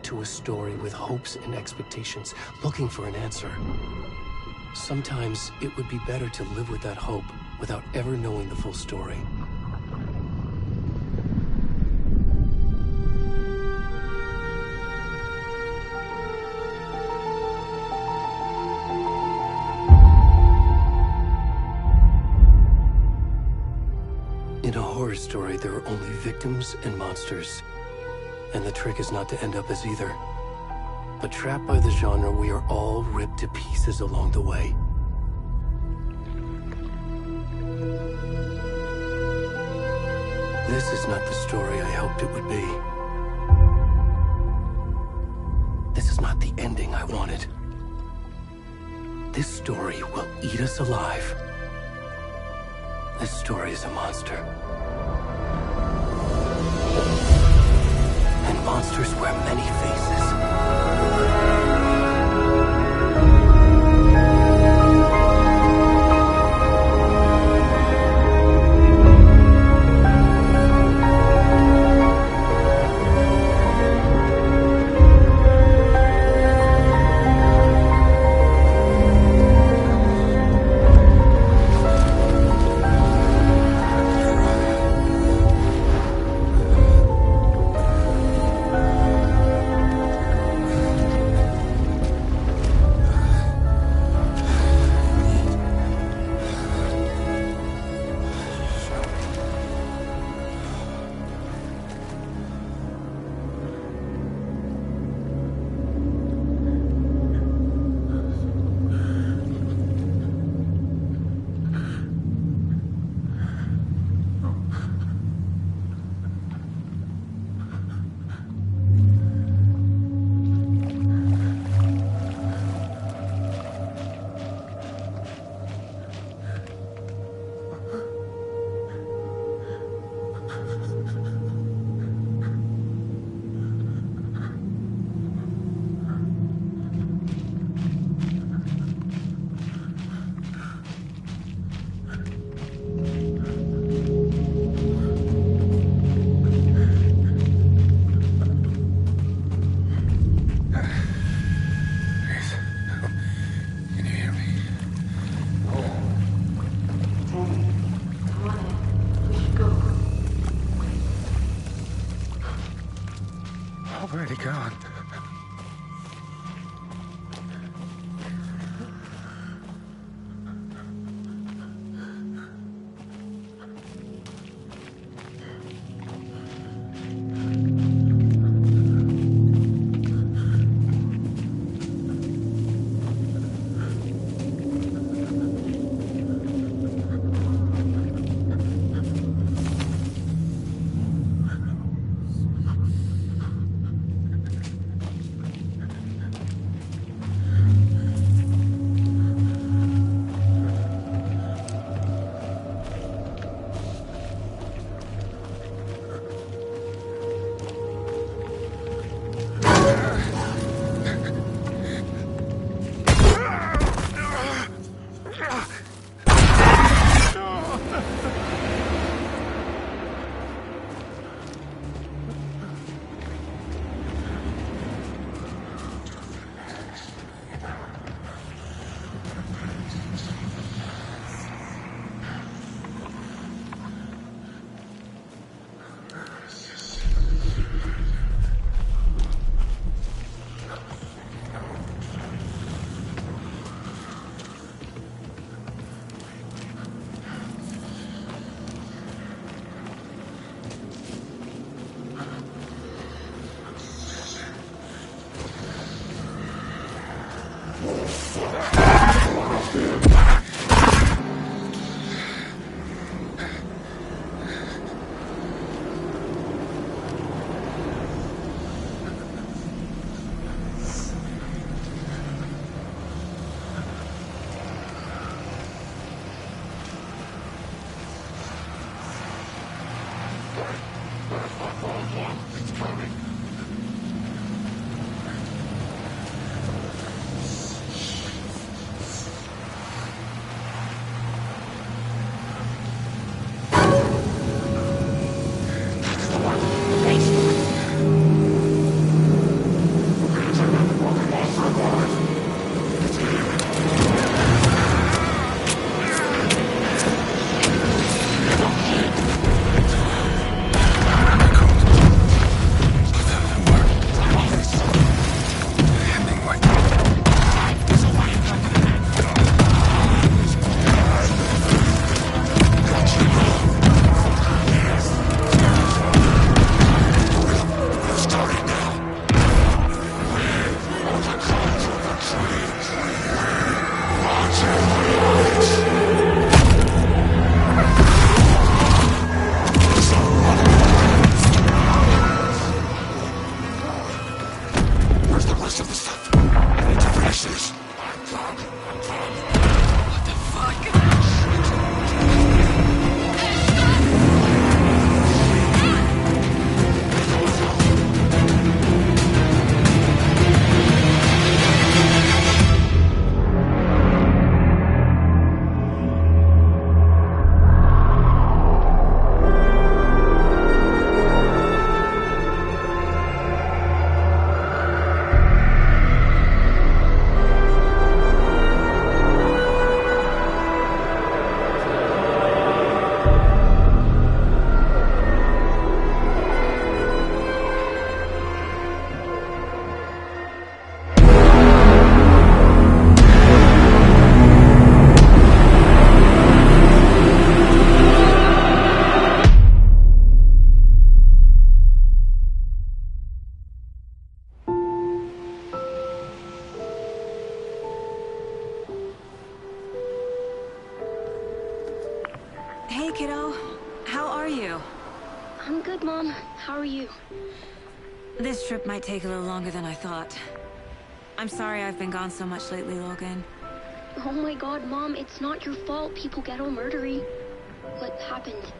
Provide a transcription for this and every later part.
into a story with hopes and expectations, looking for an answer. Sometimes it would be better to live with that hope without ever knowing the full story. In a horror story, there are only victims and monsters. And the trick is not to end up as either. But trapped by the genre, we are all ripped to pieces along the way. This is not the story I hoped it would be. This is not the ending I wanted. This story will eat us alive. This story is a monster. And monsters wear many faces. Already gone. Hey, kiddo. How are you? I'm good, Mom. How are you? This trip might take a little longer than I thought. I'm sorry I've been gone so much lately, Logan. Oh my god, Mom, it's not your fault people get all murdery. What happened?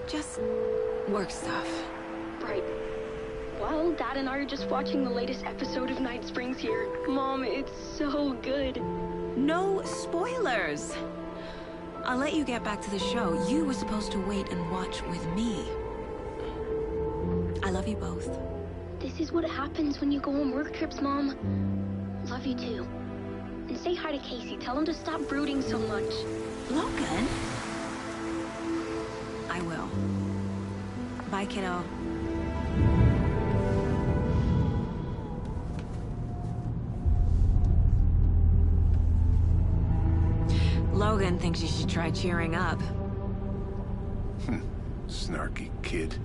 Just work stuff. Right. Well, Dad and I are just watching the latest episode of Night Springs here. Mom, it's so good. No spoilers! I'll let you get back to the show. You were supposed to wait and watch with me. I love you both. This is what happens when you go on work trips, Mom. Love you too. And say hi to Casey. Tell him to stop brooding so much. Logan? I will. Bye, kiddo. Logan thinks you should try cheering up. Snarky kid.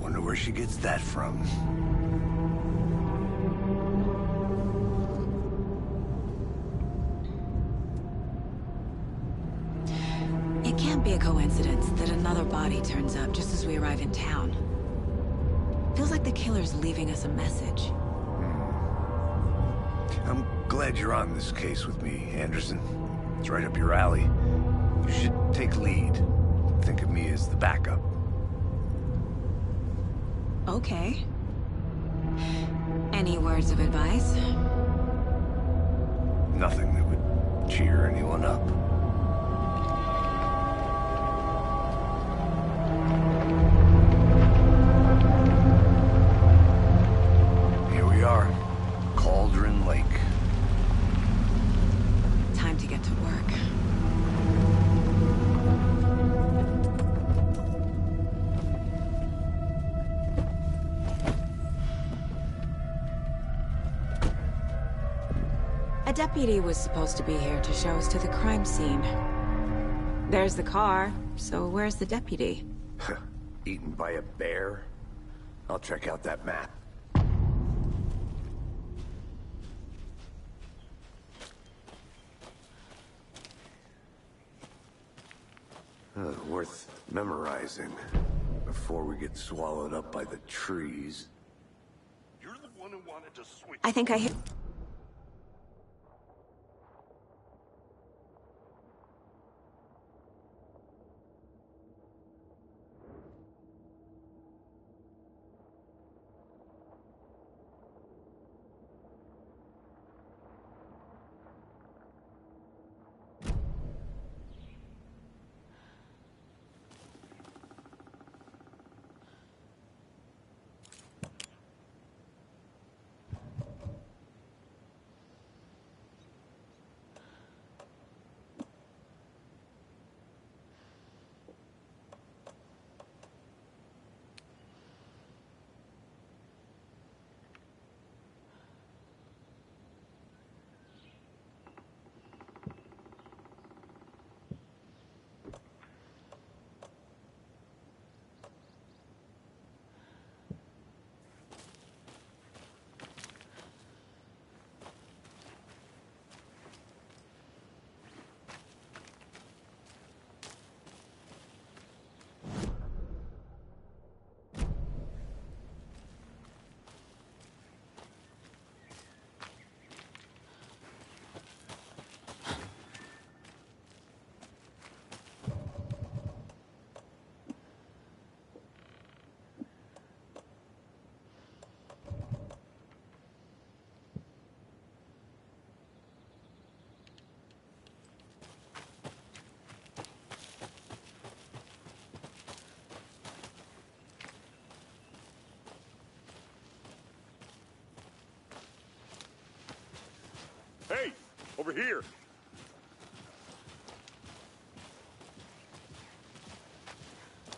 Wonder where she gets that from. It can't be a coincidence that another body turns up just as we arrive in town. Feels like the killer's leaving us a message. I'm glad you're on this case with me, Anderson. It's right up your alley. You should take lead. Think of me as the backup. Okay. Any words of advice? Nothing that would cheer anyone up. Here we are. Cauldron Lake. Time to get to work. A deputy was supposed to be here to show us to the crime scene. There's the car, so where's the deputy? Eaten by a bear? I'll check out that map. Worth memorizing before we get swallowed up by the trees. You're the one who wanted to switch. I think I hit... Hey, over here.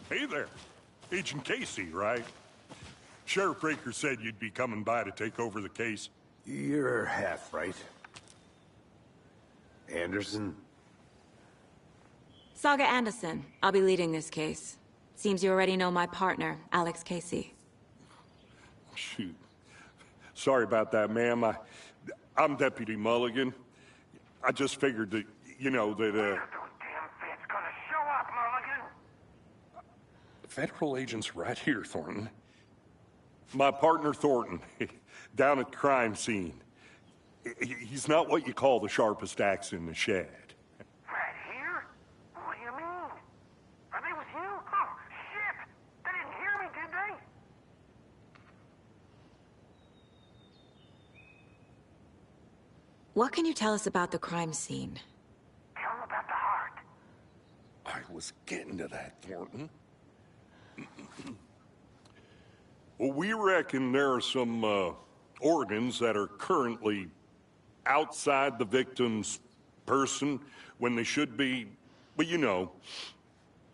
Hey there. Agent Casey, right? Sheriff Breaker said you'd be coming by to take over the case. You're half right. Anderson? Saga Anderson. I'll be leading this case. Seems you already know my partner, Alex Casey. Shoot. Sorry about that, ma'am. I'm Deputy Mulligan. I just figured that, you know, that, Damn fit's gonna show up, Mulligan. Federal agents right here, Thornton. My partner, Thornton, down at the crime scene. He's not what you call the sharpest axe in the shed. Right here? What do you mean? Are they with you? Oh, shit! They didn't hear me, did they? What can you tell us about the crime scene? Tell them about the heart. I was getting to that, Thornton. Well, we reckon there are some organs that are currently outside the victim's person when they should be, well, you know,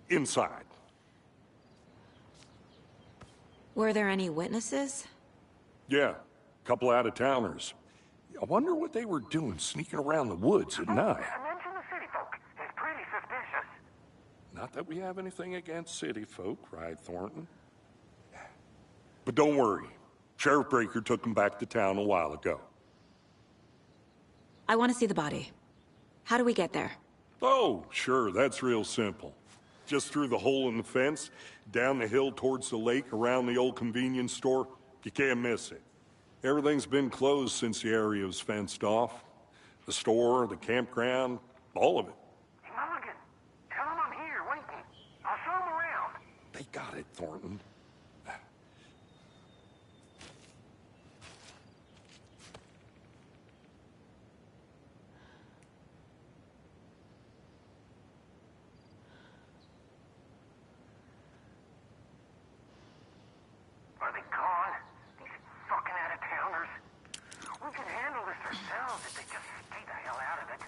inside. Were there any witnesses? Yeah, a couple out-of-towners. I wonder what they were doing sneaking around the woods at night. Mention the city folk. It's pretty suspicious. Not that we have anything against city folk, right, Thornton? But don't worry. Sheriff Breaker took him back to town a while ago. I want to see the body. How do we get there? Oh, sure, that's real simple. Just through the hole in the fence, down the hill towards the lake, around the old convenience store. You can't miss it. Everything's been closed since the area was fenced off. The store, the campground, all of it. Mulligan, tell them I'm here, waiting. I'll show them around. They got it, Thornton. Are they gone? These fucking out-of-towners. We can handle this ourselves if they just stay the hell out of it.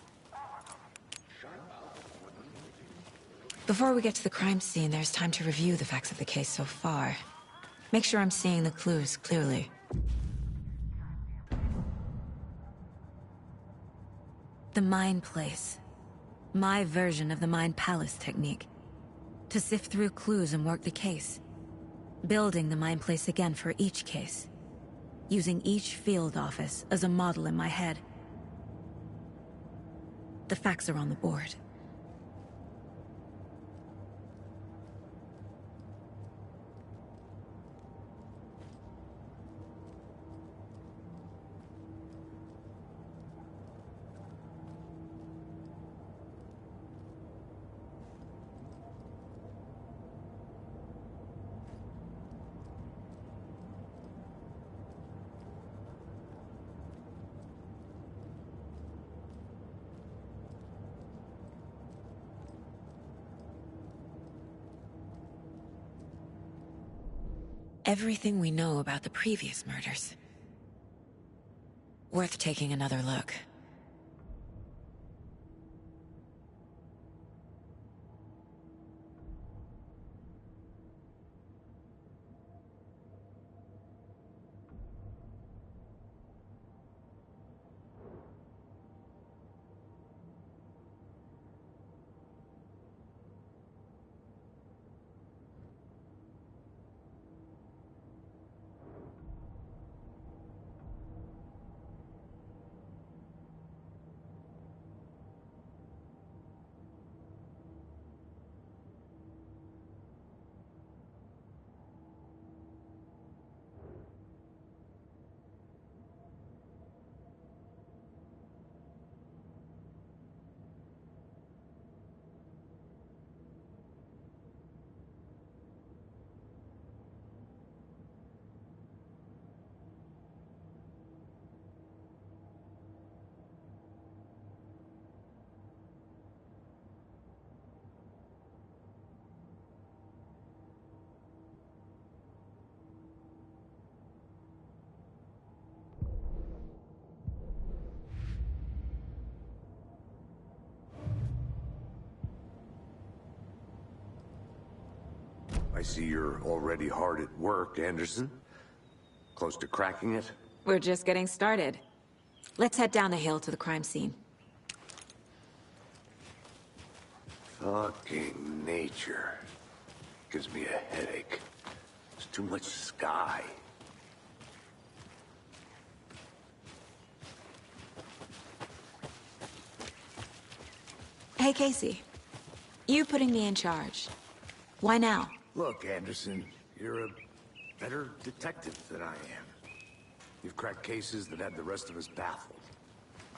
Before we get to the crime scene, there's time to review the facts of the case so far. Make sure I'm seeing the clues clearly. The Mind Place. My version of the Mind Palace technique. To sift through clues and work the case. Building the Mind Place again for each case. Using each field office as a model in my head. The facts are on the board. Everything we know about the previous murders. Worth taking another look. I see you're already hard at work, Anderson. Close to cracking it? We're just getting started. Let's head down the hill to the crime scene. Fucking nature. Gives me a headache. There's too much sky. Hey, Casey. You putting me in charge. Why now? Look, Anderson, you're a better detective than I am. You've cracked cases that had the rest of us baffled.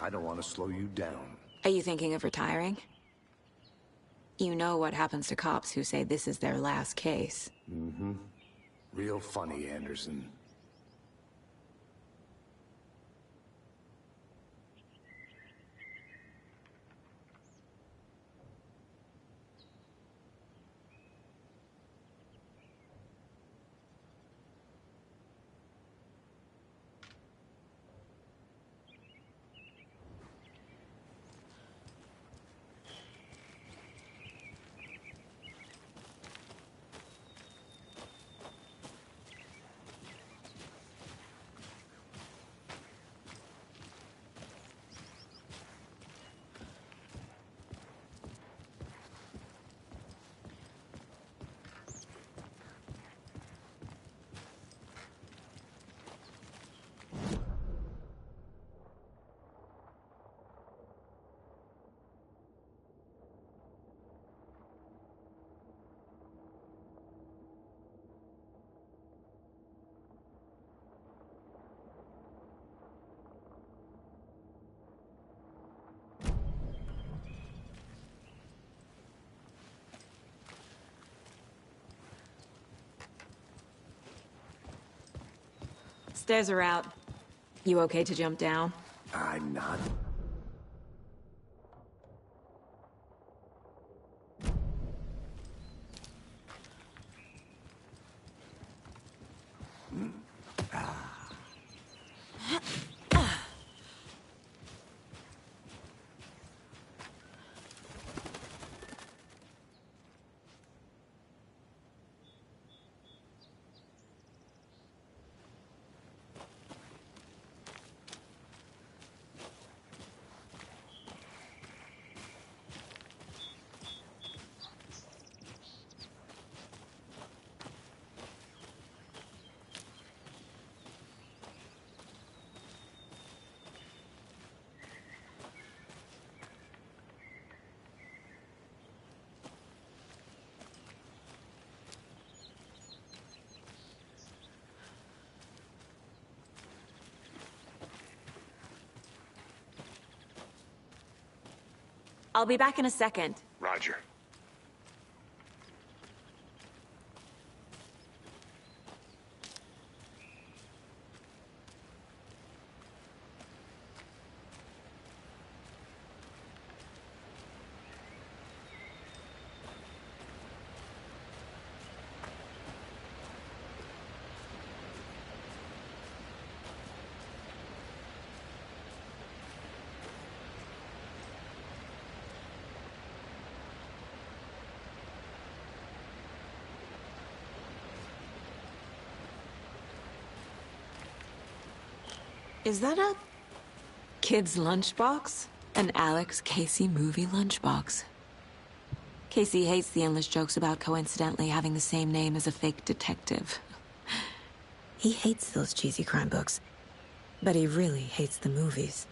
I don't want to slow you down. Are you thinking of retiring? You know what happens to cops who say this is their last case. Mm-hmm. Real funny, Anderson. Stairs are out. You okay to jump down? I'm not. I'll be back in a second. Roger. Is that a kid's lunchbox? An Alex Casey movie lunchbox. Casey hates the endless jokes about coincidentally having the same name as a fake detective. He hates those cheesy crime books, but he really hates the movies.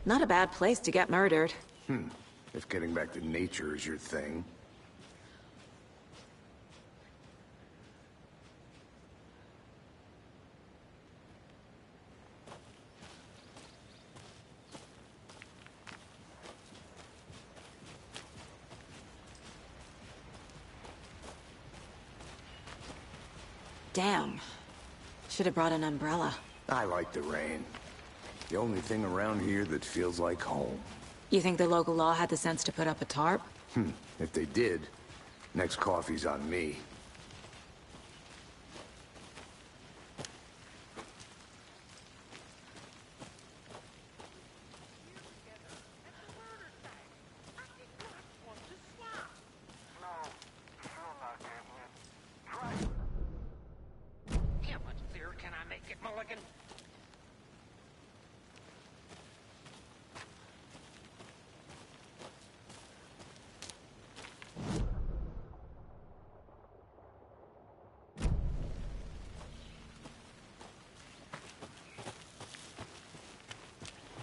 Not a bad place to get murdered. If getting back to nature is your thing. Damn. Should have brought an umbrella. I like the rain. The only thing around here that feels like home. You think the local law had the sense to put up a tarp? If they did, next coffee's on me. How much clearer can I make it, Mulligan?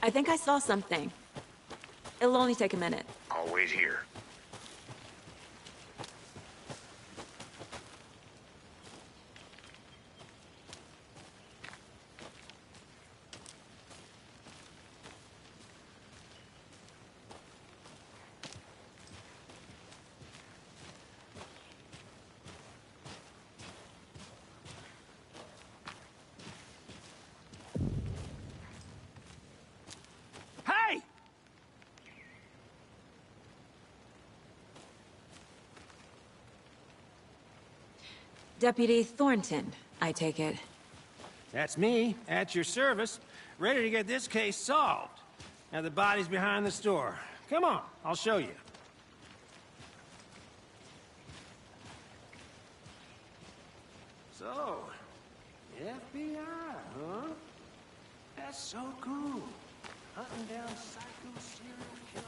I think I saw something. It'll only take a minute. I'll wait here. Hey! Deputy Thornton, I take it. That's me, at your service, ready to get this case solved. Now the body's behind the store. Come on, I'll show you. So, FBI, huh? That's so cool. Hunting down psycho serial killers.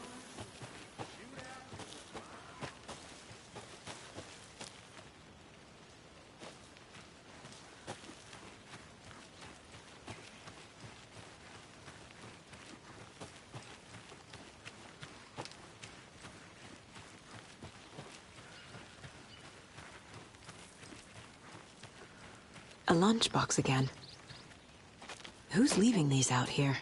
A lunchbox again. Who's leaving these out here?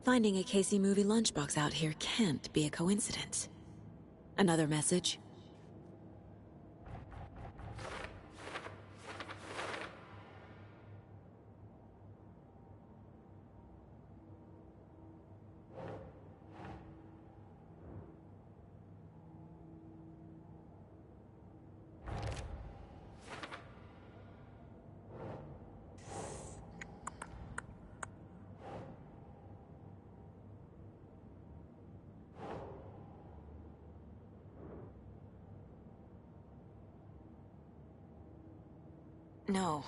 Finding a Casey movie lunchbox out here can't be a coincidence. Another message? No.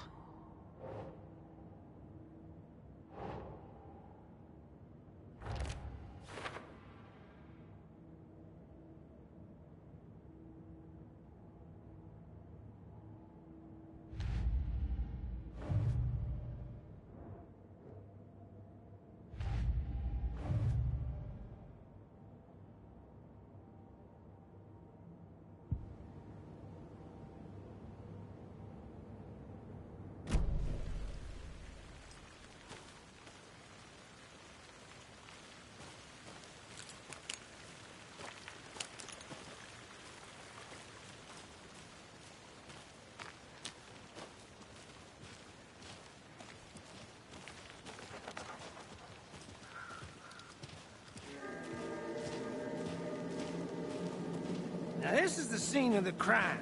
Now, this is the scene of the crime.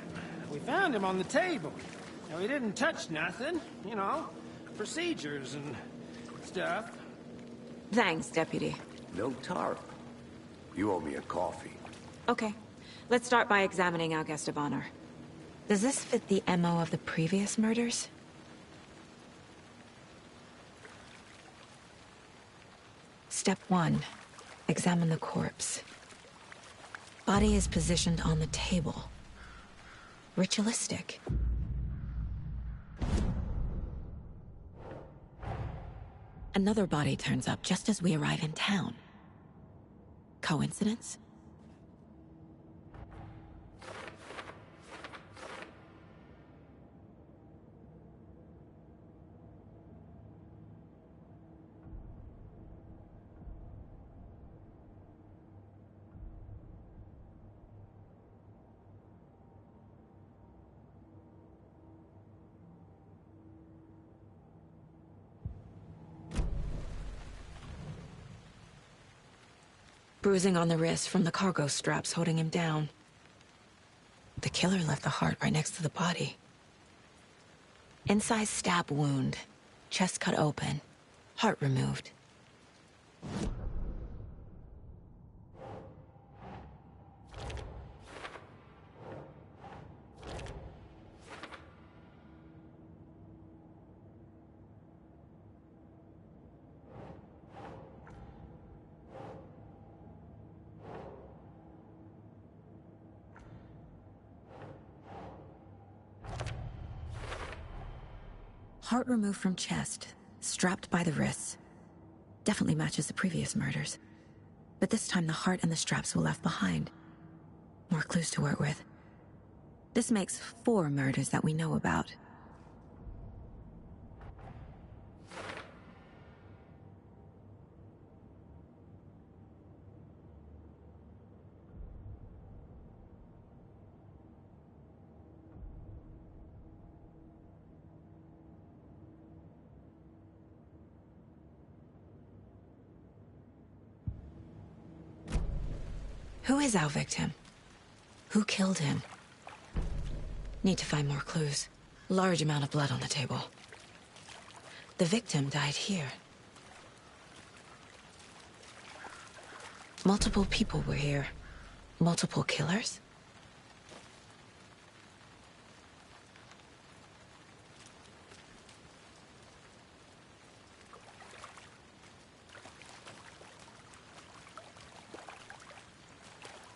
We found him on the table. Now, he didn't touch nothing, you know, procedures and stuff. Thanks, Deputy. No tarp. You owe me a coffee. Okay. Let's start by examining our guest of honor. Does this fit the MO of the previous murders? Step 1. Examine the corpse. Body is positioned on the table. Ritualistic. Another body turns up just as we arrive in town. Coincidence? Bruising on the wrist from the cargo straps holding him down. The killer left the heart right next to the body. Inside stab wound, chest cut open, heart removed. Heart removed from chest, strapped by the wrists. Definitely matches the previous murders. But this time the heart and the straps were left behind. More clues to work with. This makes 4 murders that we know about. Who is our victim? Who killed him? Need to find more clues. Large amount of blood on the table. The victim died here. Multiple people were here. Multiple killers?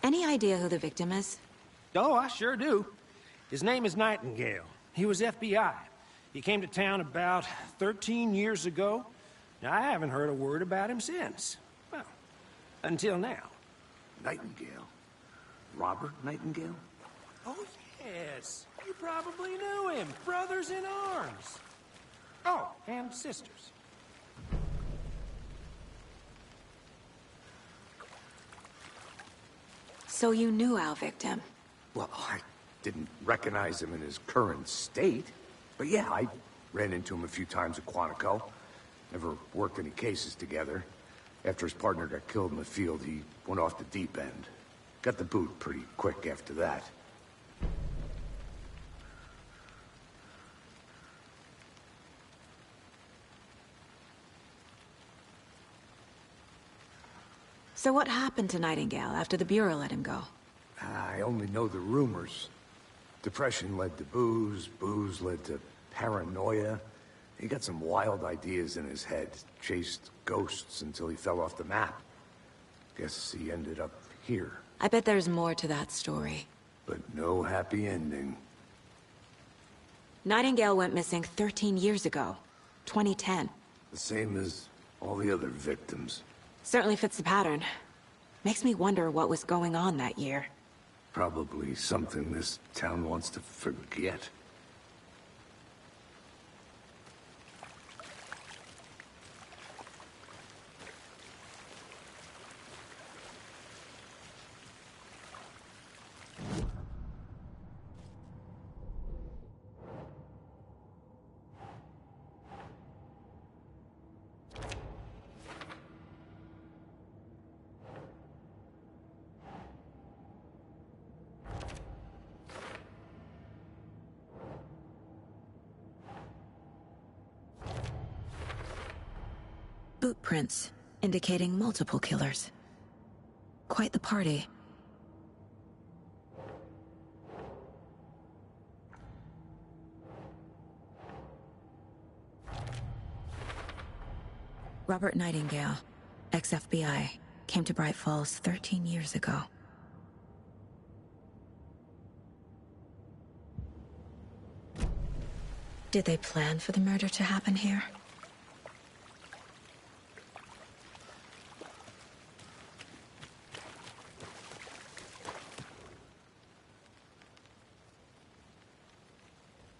Any idea who the victim is? Oh, I sure do. His name is Nightingale. He was FBI. He came to town about 13 years ago. Now, I haven't heard a word about him since. Well, until now. Nightingale? Robert Nightingale? Oh, yes. You probably knew him. Brothers in arms. Oh, and sisters. So you knew our victim? Well, I didn't recognize him in his current state. But yeah, I ran into him a few times at Quantico. Never worked any cases together. After his partner got killed in the field, he went off the deep end. Got the boot pretty quick after that. So what happened to Nightingale after the Bureau let him go? I only know the rumors. Depression led to booze, booze led to paranoia. He got some wild ideas in his head, chased ghosts until he fell off the map. Guess he ended up here. I bet there's more to that story. But no happy ending. Nightingale went missing 13 years ago. 2010. The same as all the other victims. Certainly fits the pattern. Makes me wonder what was going on that year. Probably something this town wants to forget. Boot prints, indicating multiple killers. Quite the party. Robert Nightingale, ex-FBI, came to Bright Falls 13 years ago. Did they plan for the murder to happen here?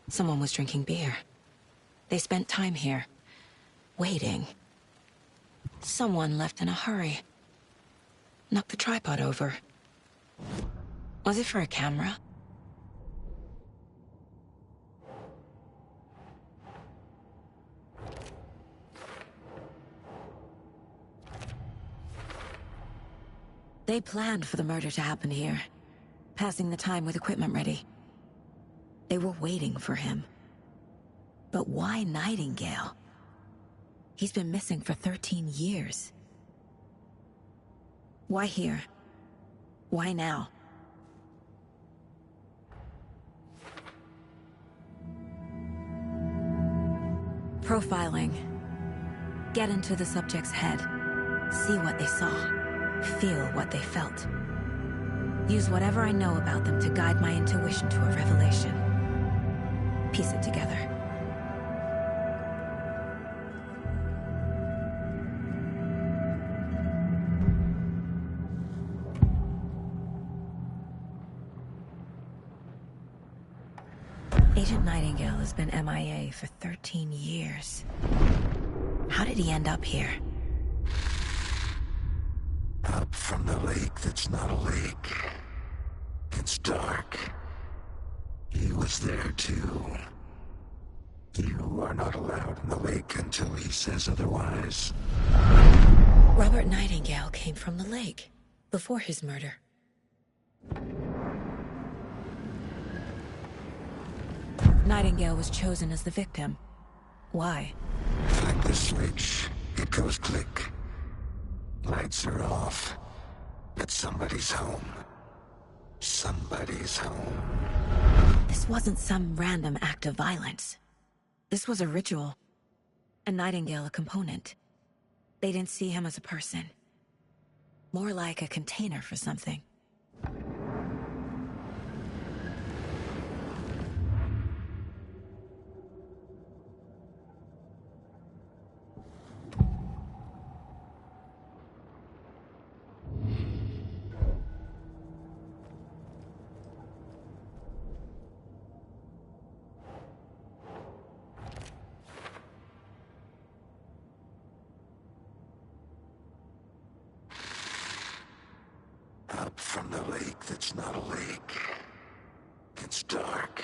Someone was drinking beer. They spent time here, waiting. Someone left in a hurry. Knocked the tripod over. Was it for a camera? They planned for the murder to happen here, passing the time with equipment ready. They were waiting for him. But why Nightingale? He's been missing for 13 years. Why here? Why now? Profiling. Get into the subject's head. See what they saw. Feel what they felt. Use whatever I know about them to guide my intuition to a revelation. Piece it together. Agent Nightingale has been MIA for 13 years. How did he end up here? Up from the lake that's not a lake. It's dark. He was there too. You are not allowed in the lake until he says otherwise. Robert Nightingale came from the lake, before his murder. Nightingale was chosen as the victim. Why? Flick the switch, it goes click. Lights are off, but somebody's home. Somebody's home. This wasn't some random act of violence. This was a ritual. And Nightingale a component. They didn't see him as a person. More like a container for something. Up from the lake that's not a lake. It's dark.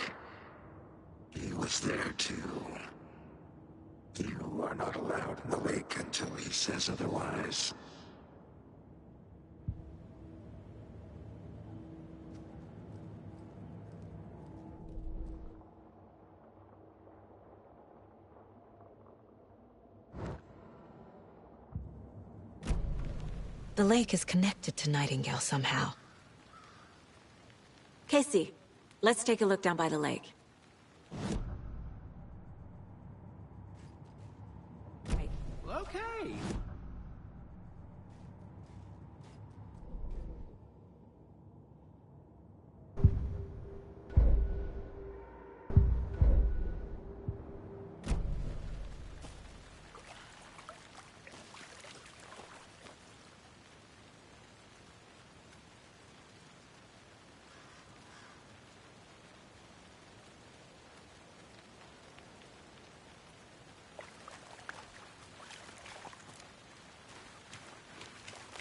He was there too. You are not allowed in the lake until he says otherwise. The lake is connected to Nightingale somehow. Casey, let's take a look down by the lake. Right. Okay.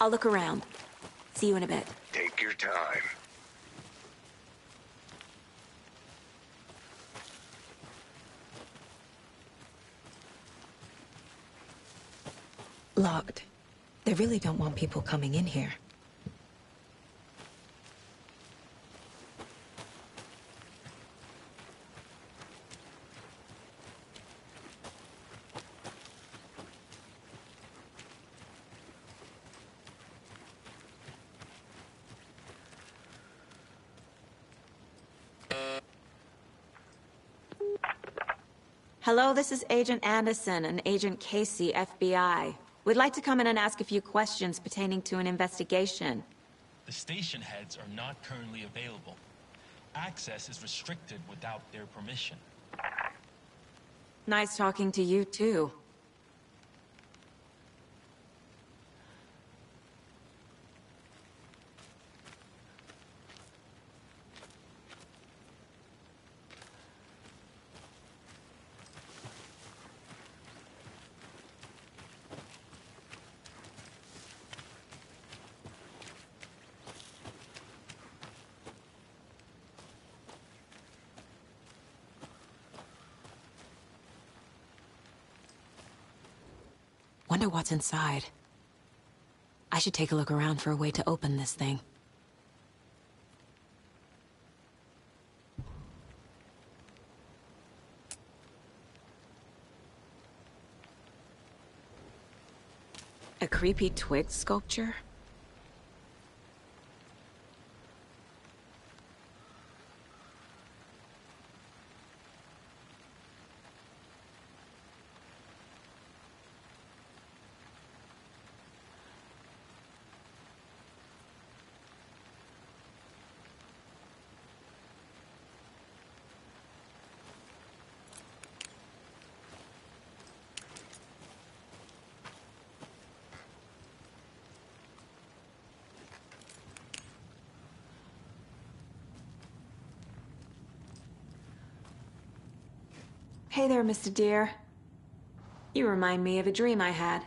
I'll look around. See you in a bit. Take your time. Locked. They really don't want people coming in here. Hello, this is Agent Anderson and Agent Casey, FBI. We'd like to come in and ask a few questions pertaining to an investigation. The station heads are not currently available. Access is restricted without their permission. Nice talking to you, too. Wonder what's inside. I should take a look around for a way to open this thing. A creepy twig sculpture? Hey there, Mr. Deer. You remind me of a dream I had.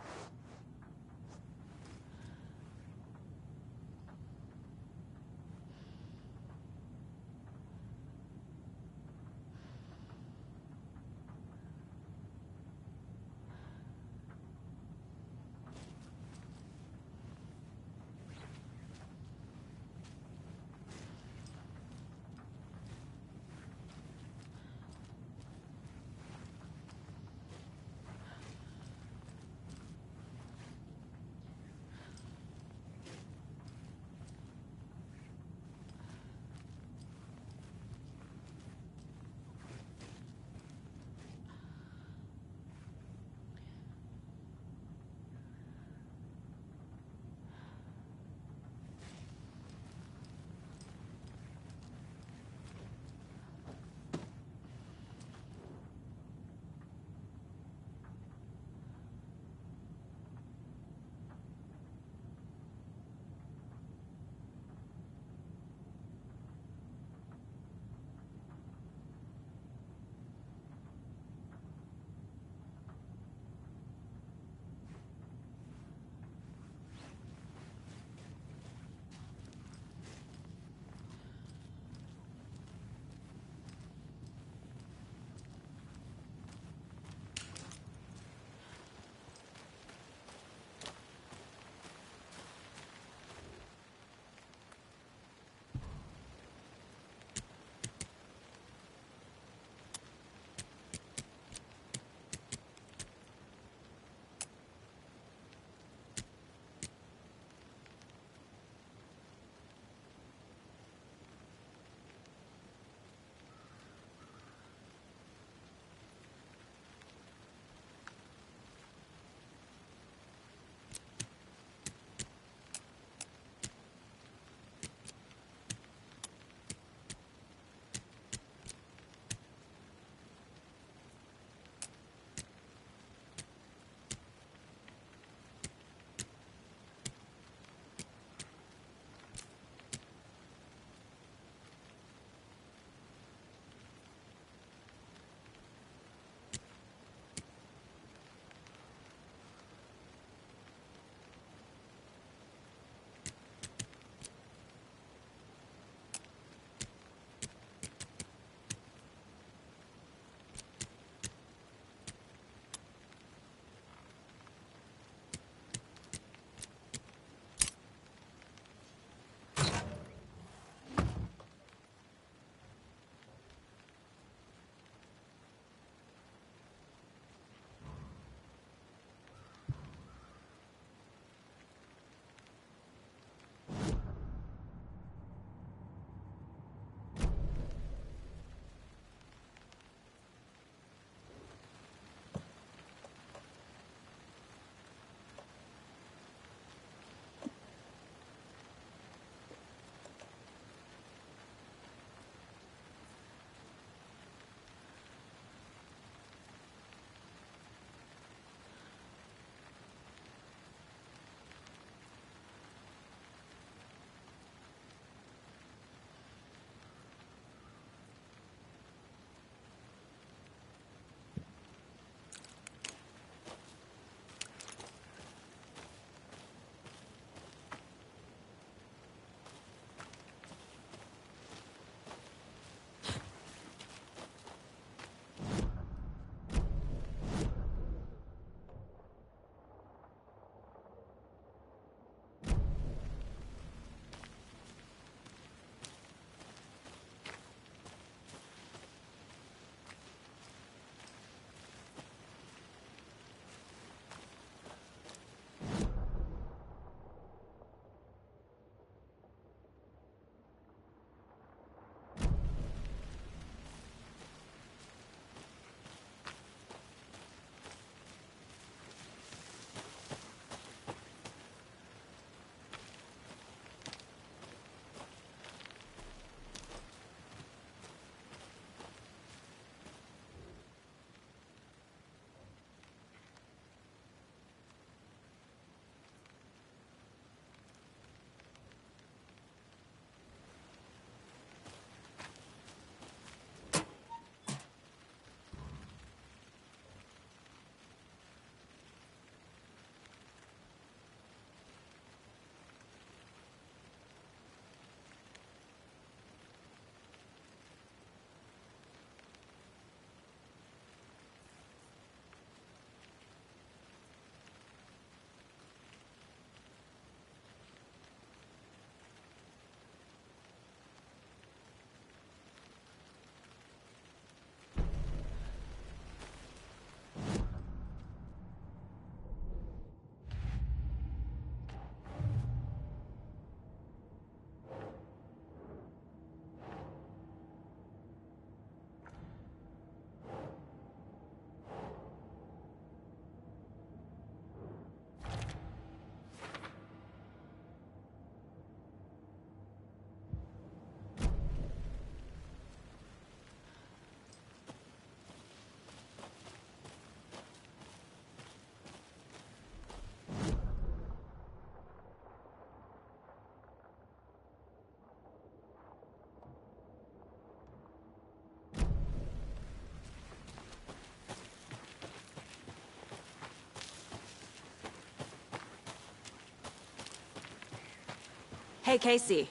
Hey, Casey.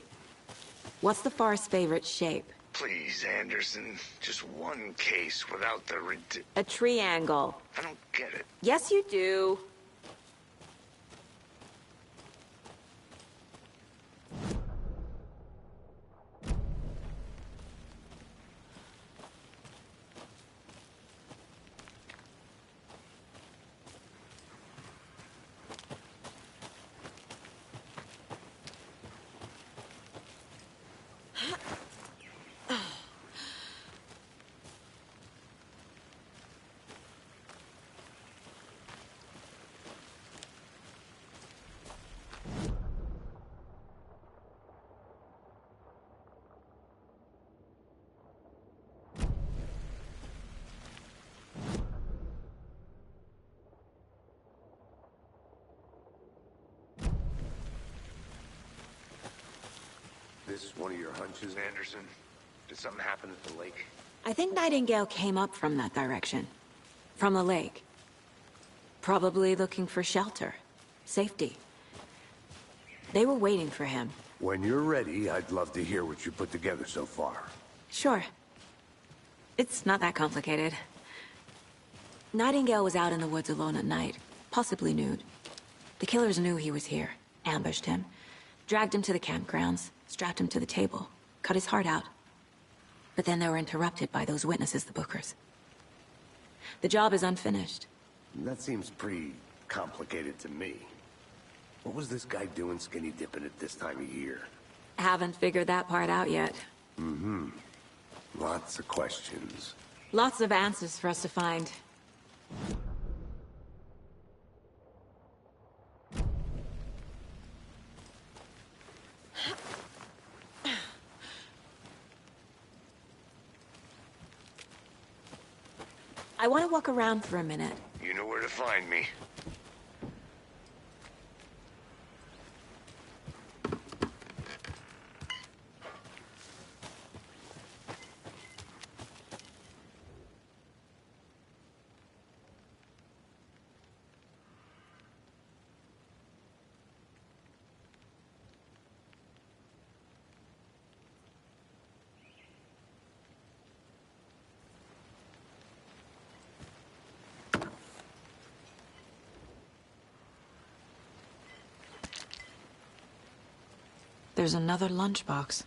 What's the far's favorite shape? Please, Anderson. Just one case without the A triangle. I don't get it. Yes, you do. This is one of your hunches, Anderson? Did something happen at the lake? I think Nightingale came up from that direction. From the lake. Probably looking for shelter. Safety. They were waiting for him. When you're ready, I'd love to hear what you put together so far. Sure. It's not that complicated. Nightingale was out in the woods alone at night, possibly nude. The killers knew he was here, ambushed him, dragged him to the campgrounds, strapped him to the table, cut his heart out. But then they were interrupted by those witnesses, the Bookers. The job is unfinished. That seems pretty complicated to me. What was this guy doing skinny dipping at this time of year? Haven't figured that part out yet. Mm-hmm. Lots of questions. Lots of answers for us to find. I want to walk around for a minute. You know where to find me. There's another lunchbox.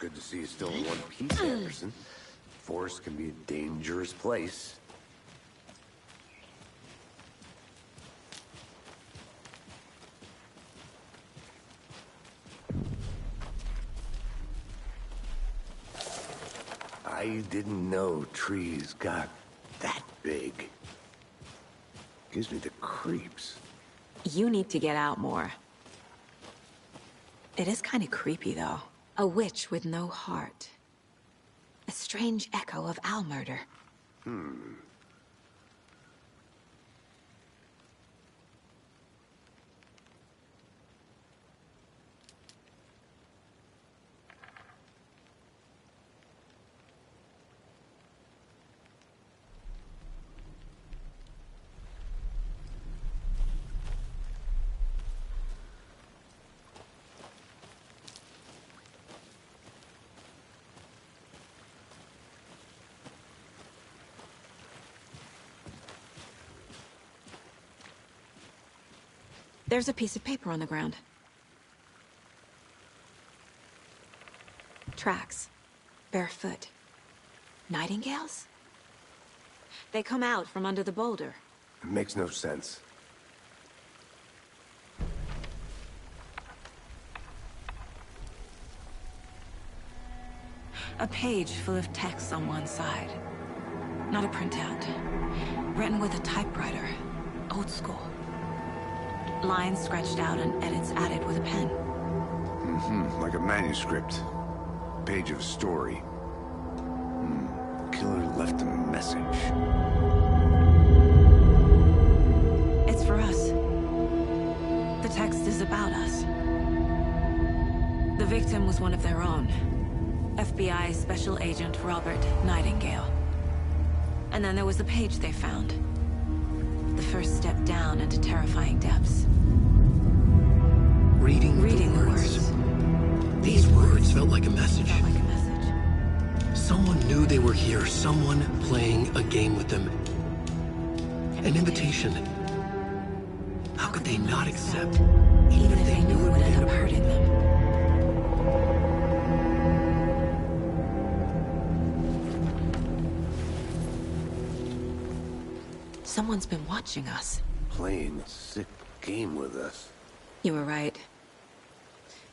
Good to see you still in one piece, Anderson. Force can be a dangerous place. I didn't know trees got that big. Gives me the creeps. You need to get out more. It is kind of creepy, though. A witch with no heart. A strange echo of owl murder. There's a piece of paper on the ground. Tracks. Barefoot. Nightingales? They come out from under the boulder. It makes no sense. A page full of text on one side. Not a printout. Written with a typewriter. Old school. Lines scratched out and edits added with a pen. Like a manuscript. Page of a story. Killer left a message. It's for us. The text is about us. The victim was one of their own. FBI Special Agent Robert Nightingale. And then there was the page they found. The first step down into terrifying depths. Reading the words. These words felt like a message. Someone knew they were here. Someone playing a game with them. An invitation. How could they not accept, even if they knew it would end up hurting them? Someone's been watching us. Playing a sick game with us. You were right.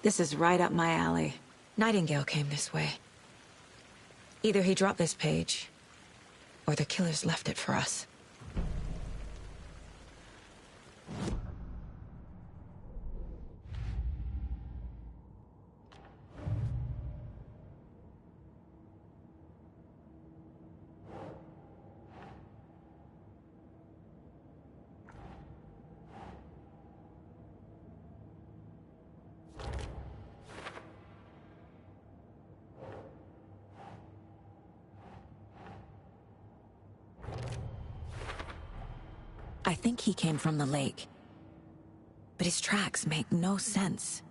This is right up my alley. Nightingale came this way. Either he dropped this page, or the killers left it for us. I think he came from the lake. But his tracks make no sense.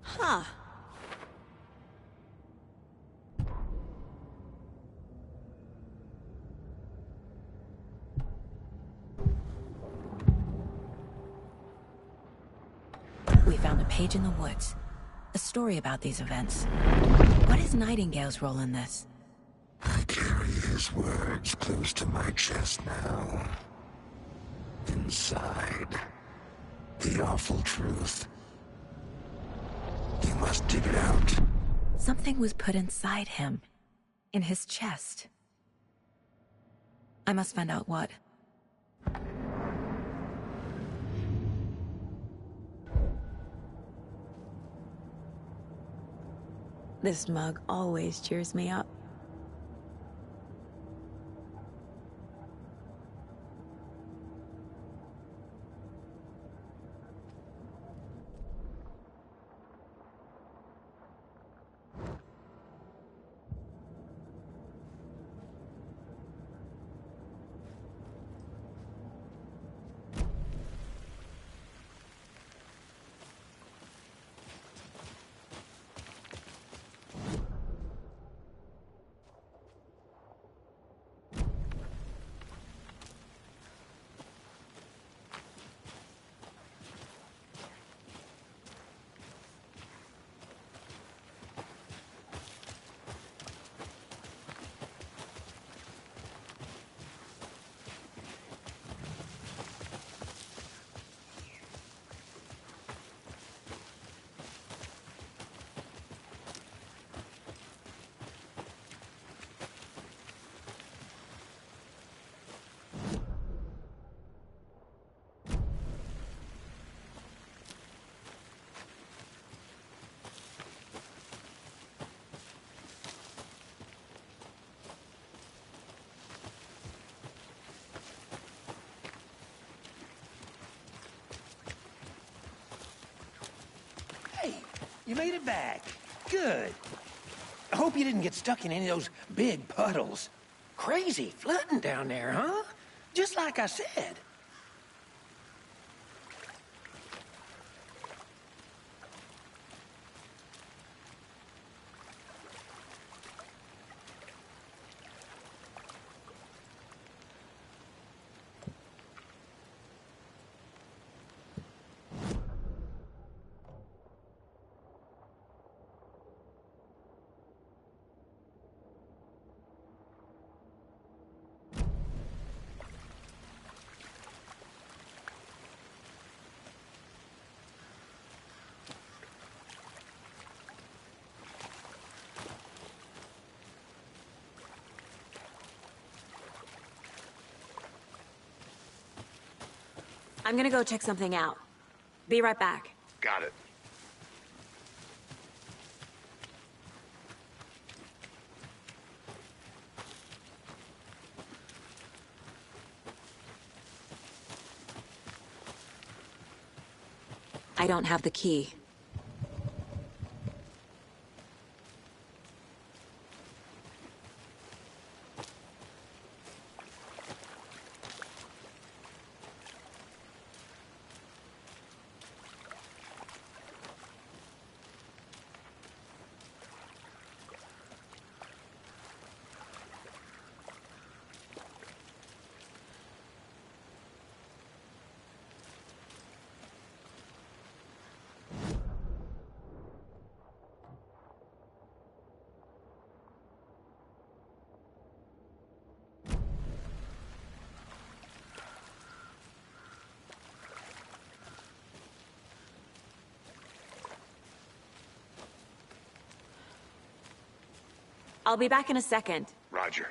Huh. We found a page in the woods. A story about these events. What is Nightingale's role in this? I carry his words close to my chest now. Inside, the awful truth. You must dig it out. Something was put inside him. In his chest. I must find out what. This mug always cheers me up. You made it back. Good. I hope you didn't get stuck in any of those big puddles. Crazy flooding down there, huh? Just like I said. I'm gonna go check something out. Be right back. Got it. I don't have the key. I'll be back in a second. Roger.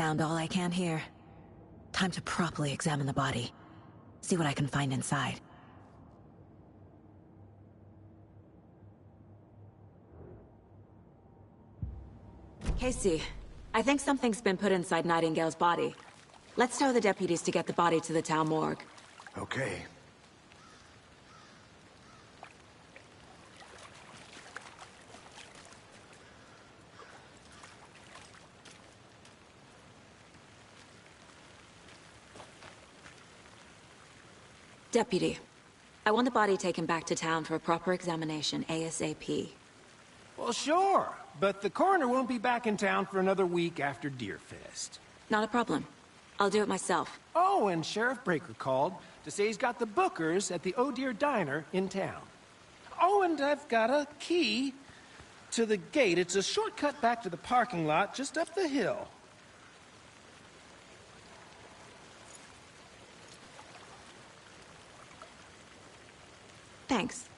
Found all I can here. Time to properly examine the body. See what I can find inside. Casey, I think something's been put inside Nightingale's body. Let's tell the deputies to get the body to the town morgue. Okay. Deputy, I want the body taken back to town for a proper examination ASAP. Well, sure, but the coroner won't be back in town for another week after Deerfest. Not a problem. I'll do it myself. Oh, and Sheriff Breaker called to say he's got the Bookers at the Oh Dear Diner in town. Oh, and I've got a key to the gate. It's a shortcut back to the parking lot just up the hill. Thanks.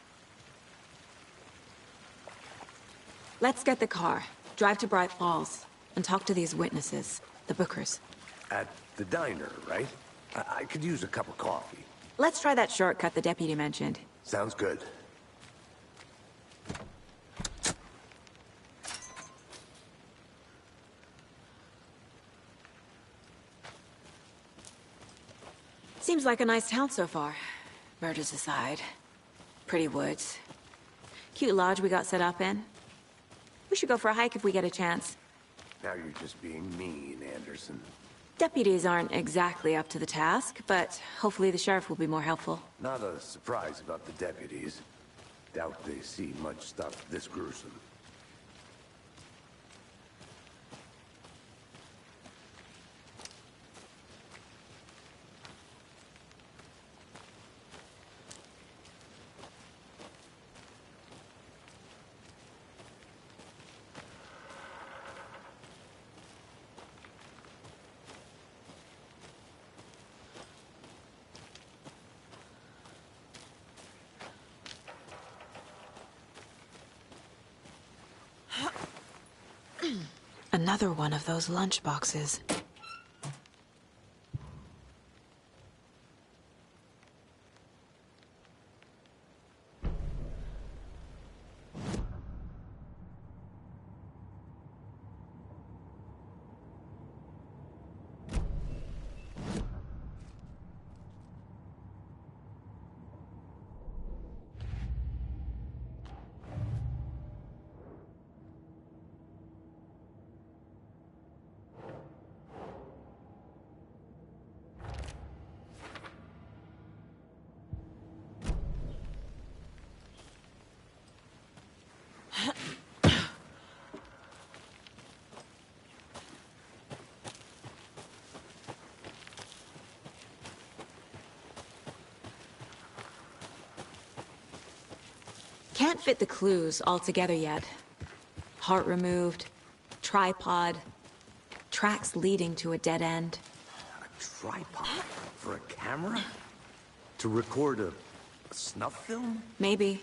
Let's get the car, drive to Bright Falls, and talk to these witnesses, the Bookers. At the diner, right? I could use a cup of coffee. Let's try that shortcut the deputy mentioned. Sounds good. Seems like a nice town so far. Murders aside. Pretty woods. Cute lodge we got set up in. We should go for a hike if we get a chance. Now you're just being mean, Anderson. Deputies aren't exactly up to the task, but hopefully the sheriff will be more helpful. Not a surprise about the deputies. Doubt they see much stuff this gruesome. Another one of those lunch boxes. Can't fit the clues all together yet. Heart removed, tripod, tracks leading to a dead end. A tripod? For a camera? To record a snuff film? Maybe.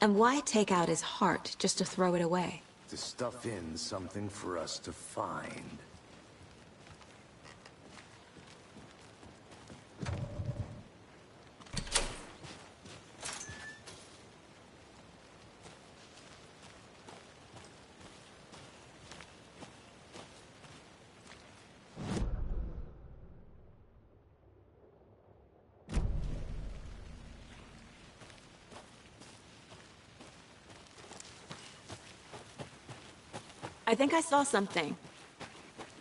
And why take out his heart just to throw it away? To stuff in something for us to find. I think I saw something.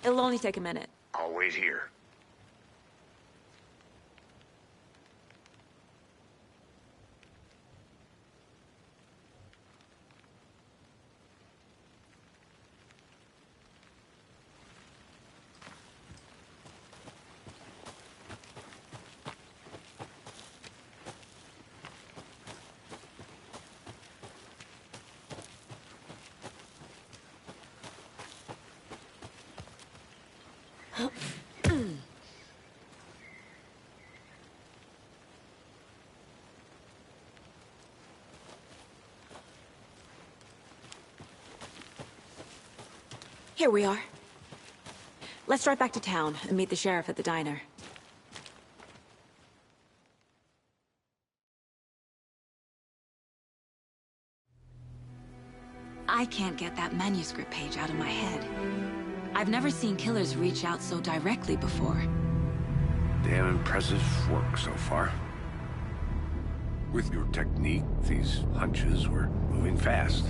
It'll only take a minute. I'll wait here. Here we are. Let's drive back to town and meet the sheriff at the diner. I can't get that manuscript page out of my head. I've never seen killers reach out so directly before. Damn impressive work so far. With your technique, these hunches were moving fast.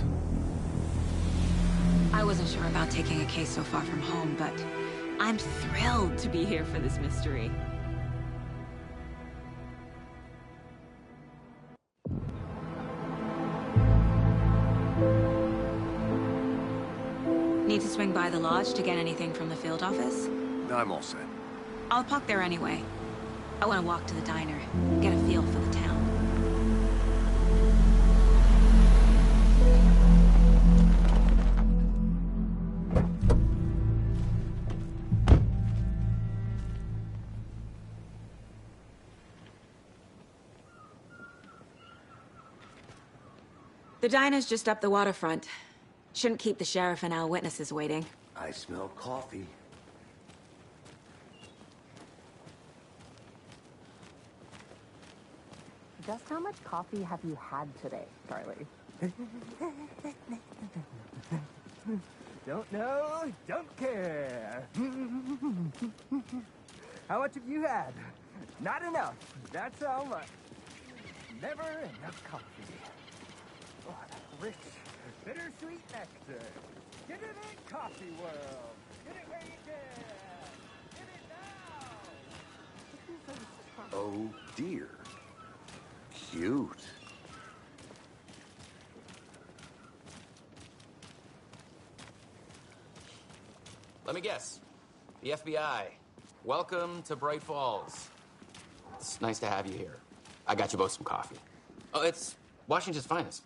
I wasn't sure about taking a case so far from home, but I'm thrilled to be here for this mystery. Need to swing by the lodge to get anything from the field office? I'm all set. I'll park there anyway. I want to walk to the diner, get a feel for the town. The diner's just up the waterfront. Shouldn't keep the sheriff and our witnesses waiting. I smell coffee. Just how much coffee have you had today, Charlie? Don't know, don't care. How much have you had? Not enough. That's how much. Never enough coffee. Oh, rich, bittersweet nectar. Get it in, coffee world. Get it where you can. Get it now. Oh dear. Cute. Let me guess. The FBI. Welcome to Bright Falls. It's nice to have you here. I got you both some coffee. Oh, it's Washington's finest.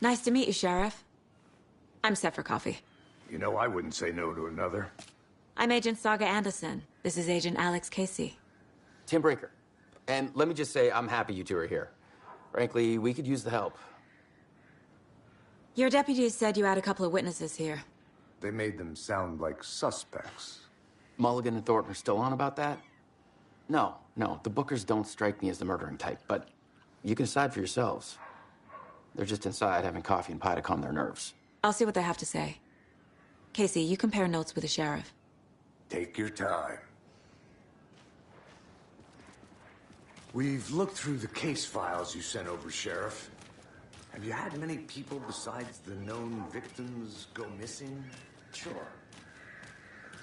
Nice to meet you, Sheriff. I'm set for coffee. You know, I wouldn't say no to another. I'm Agent Saga Anderson. This is Agent Alex Casey. Tim Breaker. And let me just say, I'm happy you two are here. Frankly, we could use the help. Your deputies said you had a couple of witnesses here. They made them sound like suspects. Mulligan and Thornton are still on about that? No, the Bookers don't strike me as the murdering type, but you can decide for yourselves. They're just inside having coffee and pie to calm their nerves. I'll see what they have to say. Casey, you compare notes with the sheriff. Take your time. We've looked through the case files you sent over, Sheriff. Have you had many people besides the known victims go missing? Sure.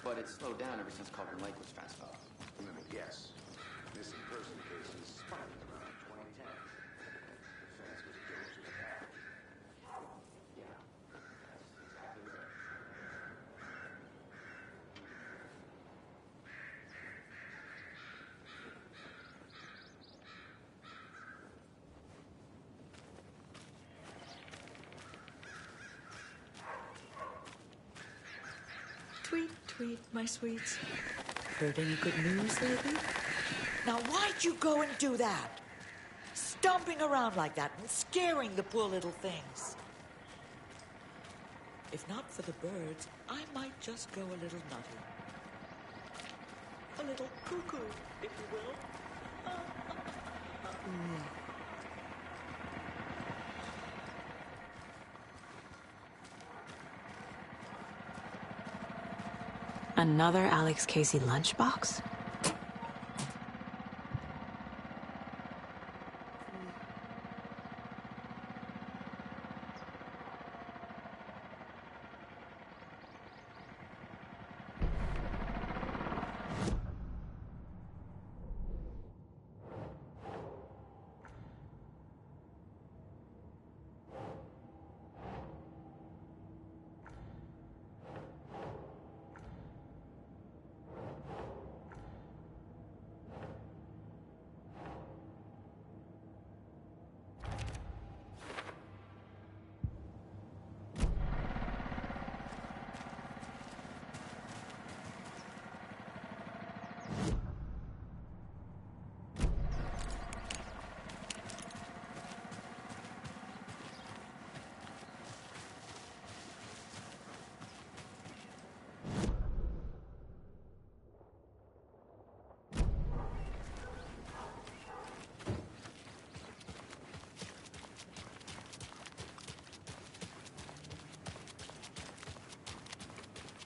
But it's slowed down ever since Cauldron Lake was fenced off. Let me guess. Missing person cases spiked around 2010. The fence was built to the back. Yeah, that's exactly right. Tweet, tweet, my sweets. Heard any good news lately? Now, why'd you go and do that? Stomping around like that and scaring the poor little things. If not for the birds, I might just go a little nutty. A little cuckoo, if you will. Another Alex Casey lunchbox?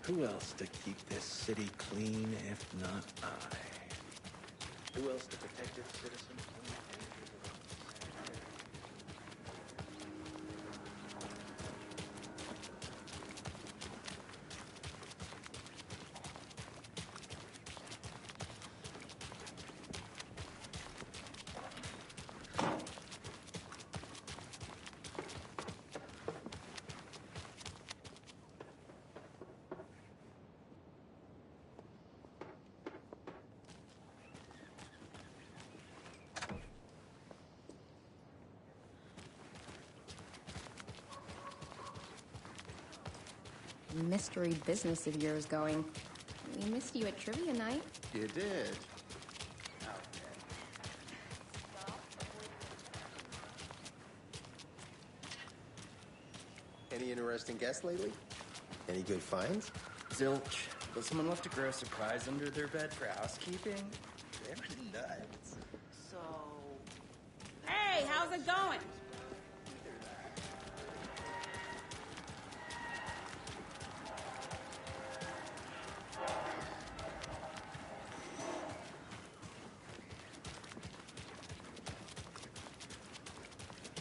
Who else to keep this city clean if not I? Who else to protect its citizens from the dangers of mystery business of yours going. We missed you at trivia night. You did. Any interesting guests lately? Any good finds? Zilch. But someone left a gross surprise under their bed for housekeeping. They're nuts. So... Hey, how's it going?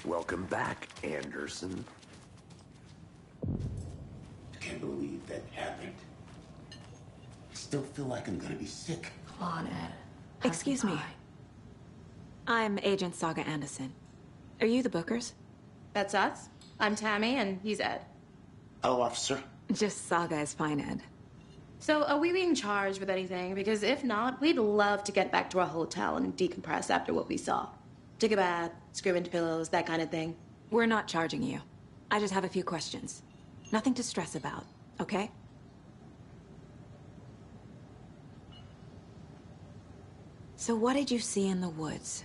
Welcome back, Anderson. Can't believe that happened. Still feel like I'm gonna be sick. Come on, Ed. Excuse me. I'm Agent Saga Anderson. Are you the Bookers? That's us. I'm Tammy, and he's Ed. Hello, officer. Just Saga is fine, Ed. So, are we being charged with anything? Because if not, we'd love to get back to our hotel and decompress after what we saw. Take a bath, scream into pillows, that kind of thing. We're not charging you. I just have a few questions. Nothing to stress about, okay? So what did you see in the woods?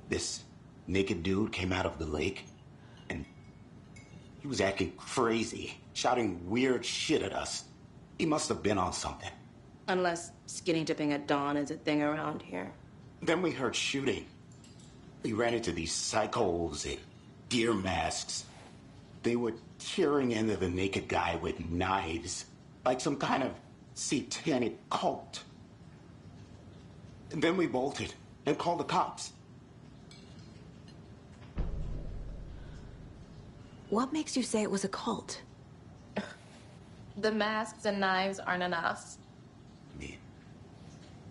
This naked dude came out of the lake, and he was acting crazy, shouting weird shit at us. He must have been on something. Unless skinny dipping at dawn is a thing around here. Then we heard shooting. We ran into these psychos in deer masks. They were tearing into the naked guy with knives, like some kind of satanic cult. And then we bolted and called the cops. What makes you say it was a cult? The masks and knives aren't enough.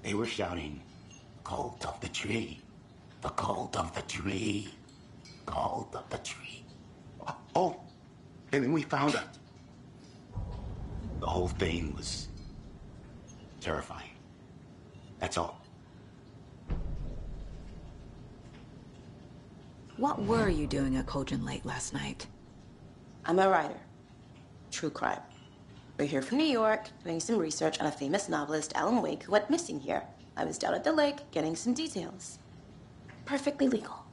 They were shouting, "Cult of the tree, the cult of the tree, cult of the tree." Oh, and then we found out. The whole thing was terrifying. That's all. What were you doing at Cauldron Lake last night? I'm a writer. True crime. We're here from New York, doing some research on a famous novelist, Alan Wake, who went missing here. I was down at the lake, getting some details. Perfectly legal.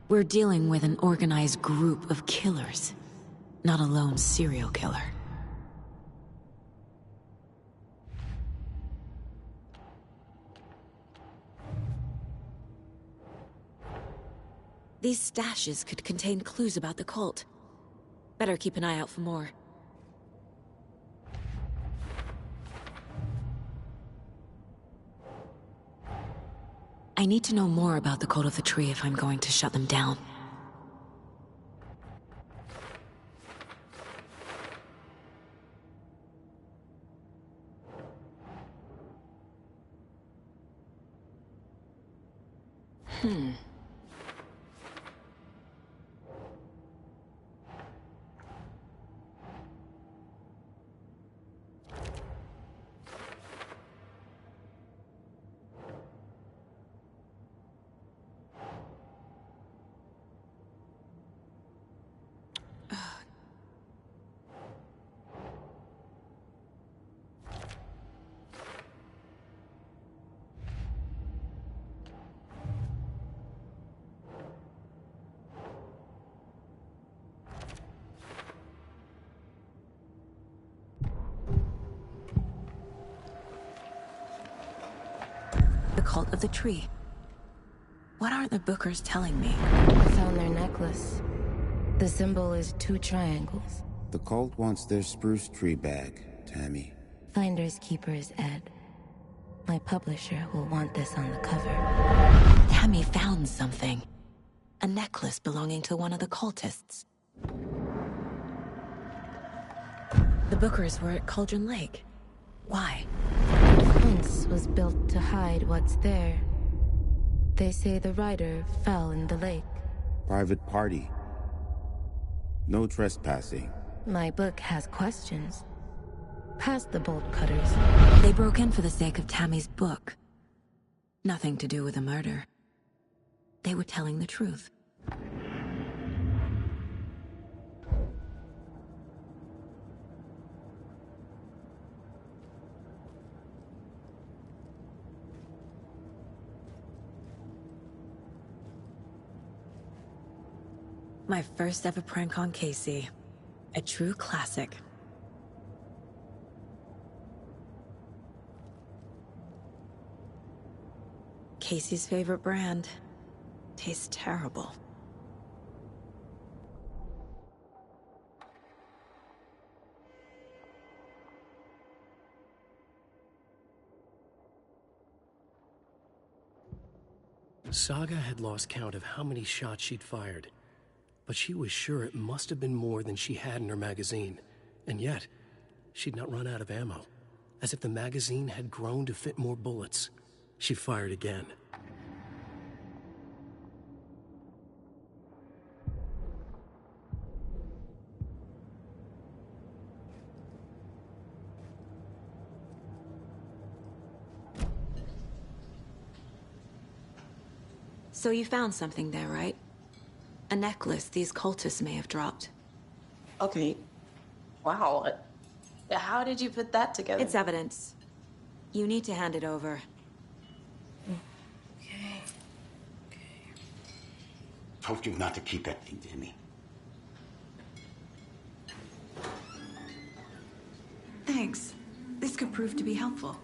We're dealing with an organized group of killers, not a lone serial killer. These stashes could contain clues about the cult. Better keep an eye out for more. I need to know more about the Cult of the Tree if I'm going to shut them down. The Cult of the Tree. What are the Bookers telling me? Found their necklace. The symbol is 2 triangles. The cult wants their spruce tree back, Tammy. Finders keepers, Ed. My publisher will want this on the cover. Tammy found something. A necklace belonging to one of the cultists. The Bookers were at Cauldron Lake. Why? The fence was built to hide what's there. They say the rider fell in the lake. Private party. No trespassing. My book has questions. Past the bolt cutters. They broke in for the sake of Tammy's book. Nothing to do with the murder. They were telling the truth. My first ever prank on Casey. A true classic. Casey's favorite brand. Tastes terrible. Saga had lost count of how many shots she'd fired, but she was sure it must have been more than she had in her magazine, and yet, she'd not run out of ammo. As if the magazine had grown to fit more bullets, she fired again. So you found something there, right? A necklace these cultists may have dropped. Okay. Wow. How did you put that together? It's evidence. You need to hand it over. Okay. Told you not to keep that thing to me. Thanks. This could prove to be helpful.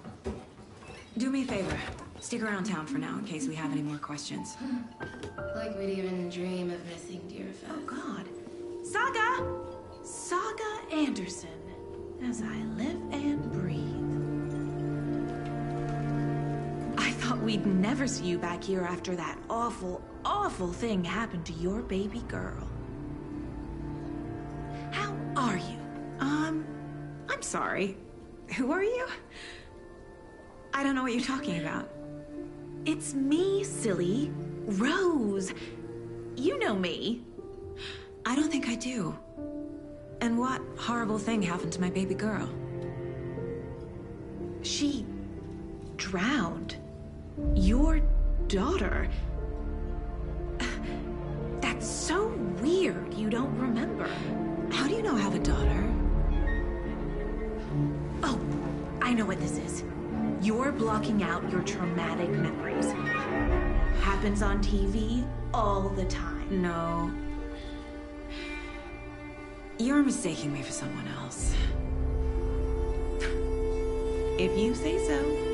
Do me a favor. Stick around town for now in case we have any more questions. Like we'd even dream of missing Deerfest. Oh, God. Saga! Saga Anderson. As I live and breathe. I thought we'd never see you back here after that awful, awful thing happened to your baby girl. How are you? I'm sorry. Who are you? I don't know what you're talking about. It's me, silly. Rose. You know me. I don't think I do. And what horrible thing happened to my baby girl? She drowned. Your daughter. That's so weird you don't remember. How do you know I have a daughter? Oh, I know what this is. You're blocking out your traumatic memories. Happens on TV all the time. No. You're mistaking me for someone else. If you say so.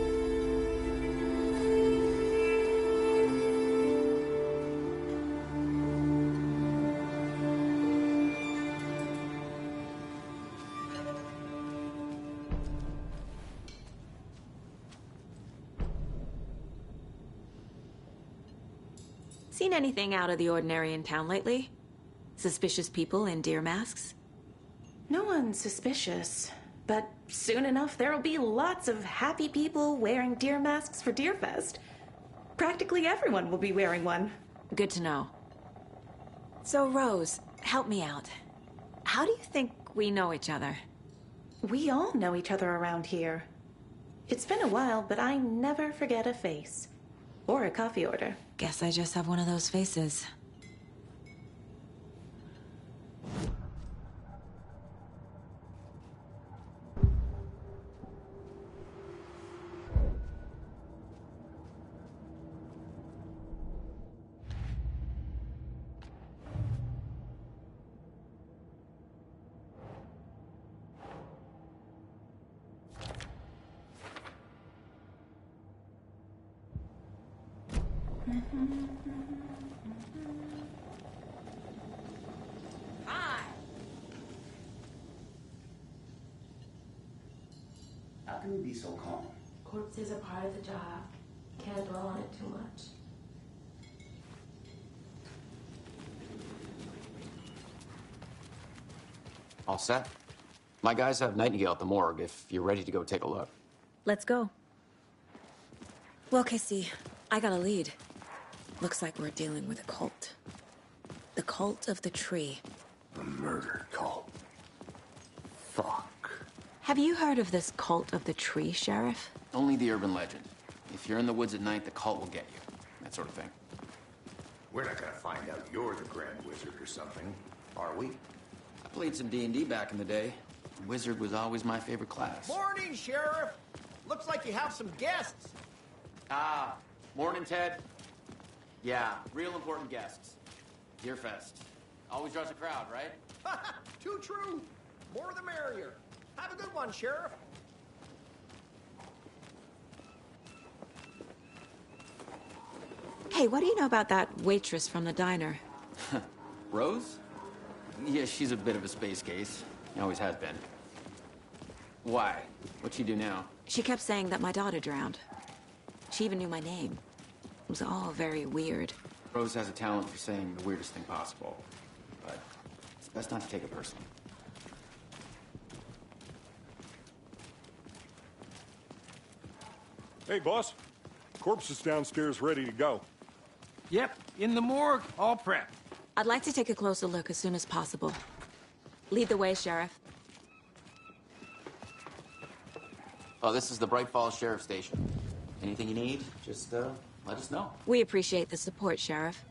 Seen anything out of the ordinary in town lately? Suspicious people in deer masks? No one's suspicious, but soon enough there'll be lots of happy people wearing deer masks for Deerfest. Practically everyone will be wearing one. Good to know. So, Rose, help me out. How do you think we know each other? We all know each other around here. It's been a while, but I never forget a face. Or a coffee order. Guess I just have one of those faces. Hi. How can you be so calm? Corpses are part of the job. Can't dwell on it too much. All set? My guys have Nightingale at the morgue if you're ready to go take a look. Let's go. Well, Casey, I got a lead. Looks like we're dealing with a cult. The cult of the tree. The murder cult. Fuck. Have you heard of this cult of the tree, Sheriff? Only the urban legend. If you're in the woods at night, the cult will get you. That sort of thing. We're not gonna find out you're the Grand Wizard or something, are we? I played some D&D back in the day. Wizard was always my favorite class. Morning, Sheriff. Looks like you have some guests. Ah, morning, Ted. Yeah, real important guests. Deerfest. Always draws a crowd, right? Too true. More the merrier. Have a good one, Sheriff. Hey, what do you know about that waitress from the diner? Rose? Yeah, she's a bit of a space case. Always has been. Why? What'd she do now? She kept saying that my daughter drowned. She even knew my name. It was all very weird. Rose has a talent for saying the weirdest thing possible. But it's best not to take it personally. Hey, boss. Corpse is downstairs ready to go. Yep, in the morgue, all prepped. I'd like to take a closer look as soon as possible. Lead the way, Sheriff. Oh, this is the Bright Falls Sheriff Station. Anything you need, just let us know. We appreciate the support, Sheriff.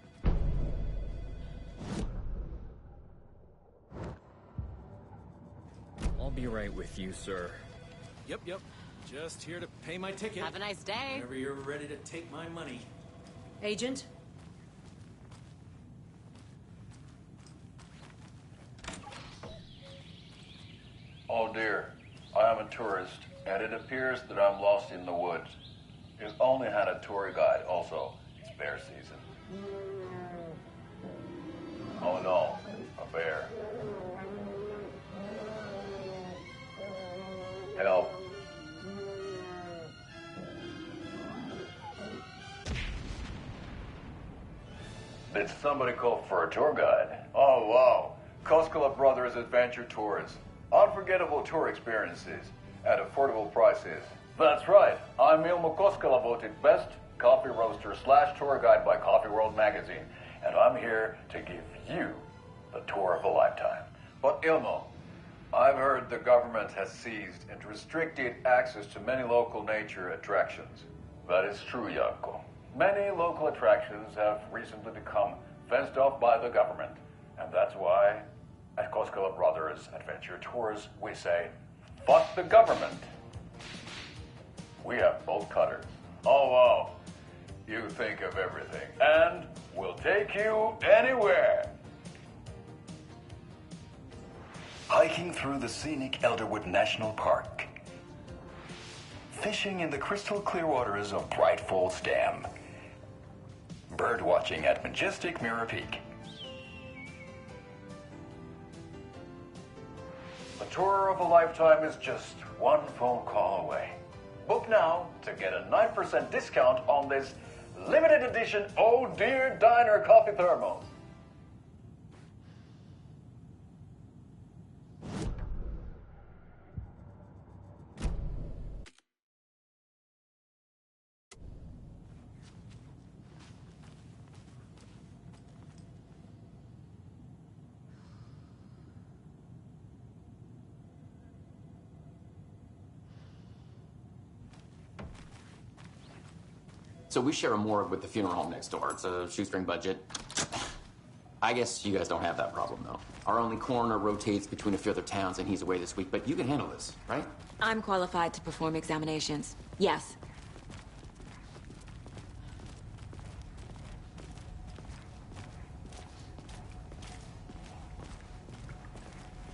I'll be right with you, sir. Yep. Just here to pay my ticket. Have a nice day. Whenever you're ready to take my money. Agent? Oh dear, I am a tourist, and it appears that I'm lost in the woods. We've only had a tour guide, also. It's bear season. Oh no, a bear. Help. Did somebody call for a tour guide? Oh wow, Koskela Brothers Adventure Tours. Unforgettable tour experiences at affordable prices. That's right. I'm Ilmo Koskela, voted best coffee roaster / tour guide by Coffee World magazine, and I'm here to give you the tour of a lifetime. But Ilmo, I've heard the government has seized and restricted access to many local nature attractions. That is true, Jaakko. Many local attractions have recently become fenced off by the government, and that's why at Koskela Brothers Adventure Tours, we say, fuck the government. We have bolt cutters. Oh, wow. You think of everything. And we'll take you anywhere. Hiking through the scenic Elderwood National Park. Fishing in the crystal clear waters of Bright Falls Dam. Bird watching at majestic Mirror Peak. A tour of a lifetime is just one phone call away. Book now to get a 9% discount on this limited edition Oh Dear Diner coffee thermos. So we share a morgue with the funeral home next door. It's a shoestring budget. I guess you guys don't have that problem, though. Our only coroner rotates between a few other towns, and he's away this week, but you can handle this, right? I'm qualified to perform examinations. Yes.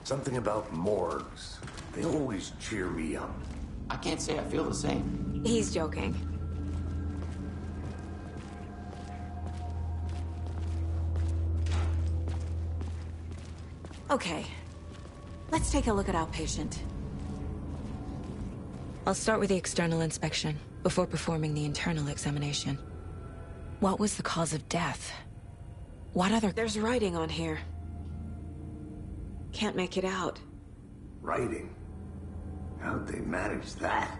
Something about morgues. They always cheer me up. I can't say I feel the same. He's joking. Okay, let's take a look at our patient. I'll start with the external inspection before performing the internal examination. What was the cause of death? What other— There's writing on here. Can't make it out. Writing? How'd they manage that?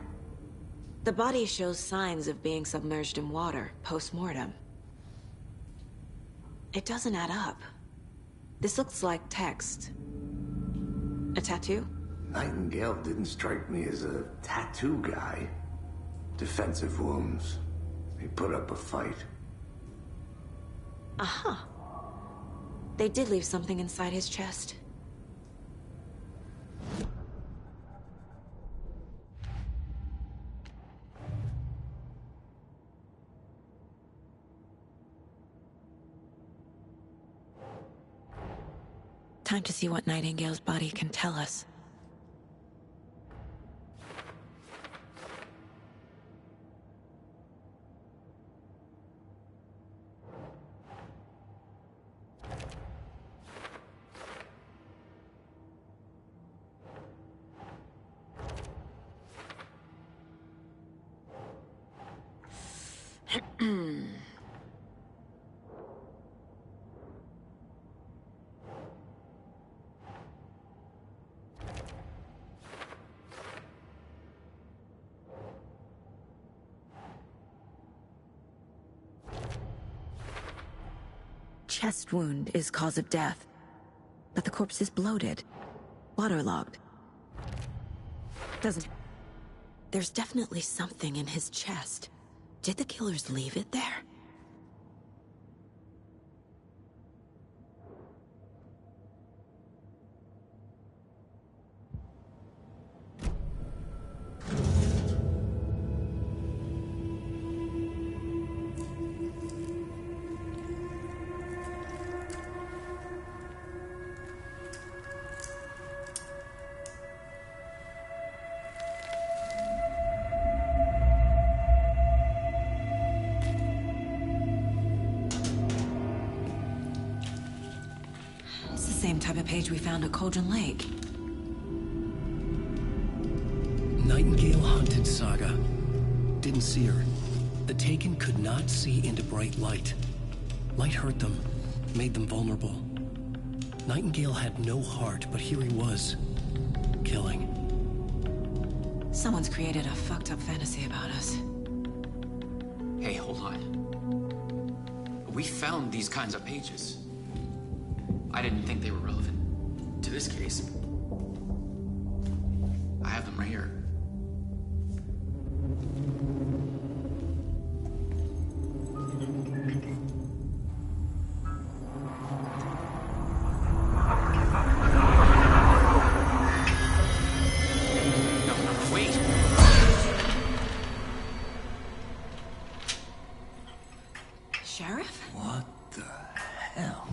The body shows signs of being submerged in water post-mortem. It doesn't add up. This looks like text. A tattoo? Nightingale didn't strike me as a tattoo guy. Defensive wounds. He put up a fight. Uh-huh. They did leave something inside his chest. Time to see what Nightingale's body can tell us. chest wound is cause of death. But the corpse is bloated, waterlogged. There's definitely something in his chest. Did the killers leave it there? Same type of page we found at Cauldron Lake. Nightingale hunted Saga. Didn't see her. The Taken could not see into bright light. Light hurt them, made them vulnerable. Nightingale had no heart, but here he was, killing. Someone's created a fucked up fantasy about us. Hey, hold on. We found these kinds of pages. I didn't think they were relevant to this case. I have them right here. No, wait! Sheriff? What the hell?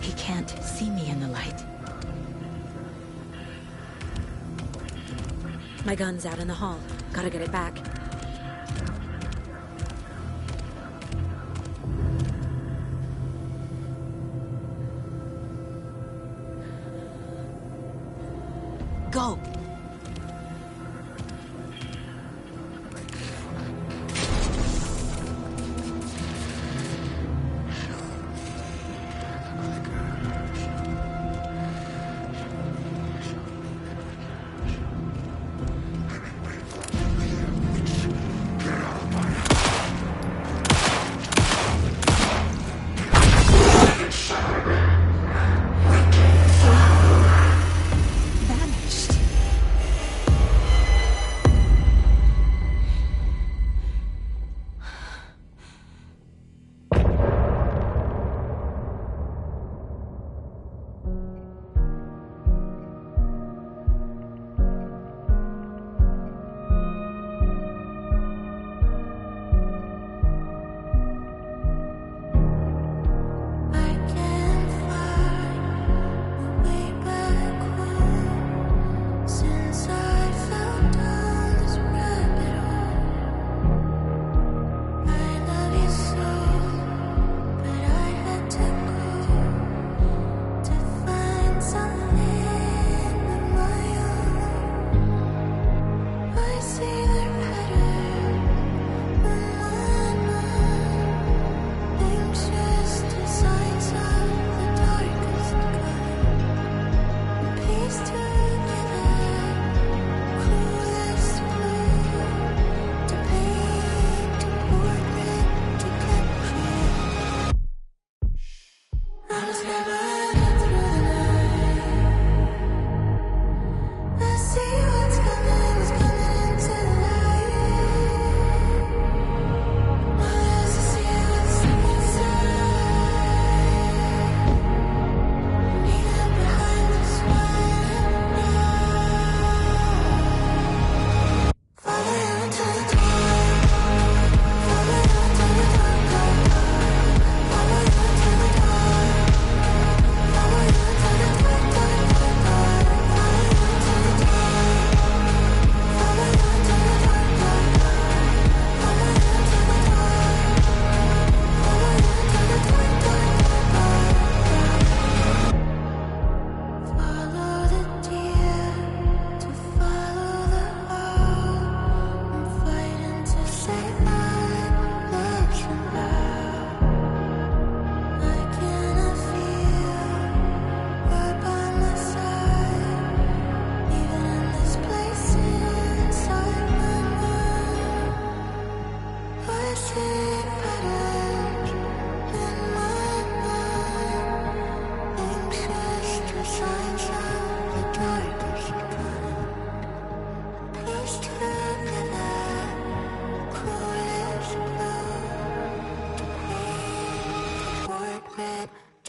He can't see me in the light. My gun's out in the hall. Gotta get it back. Go!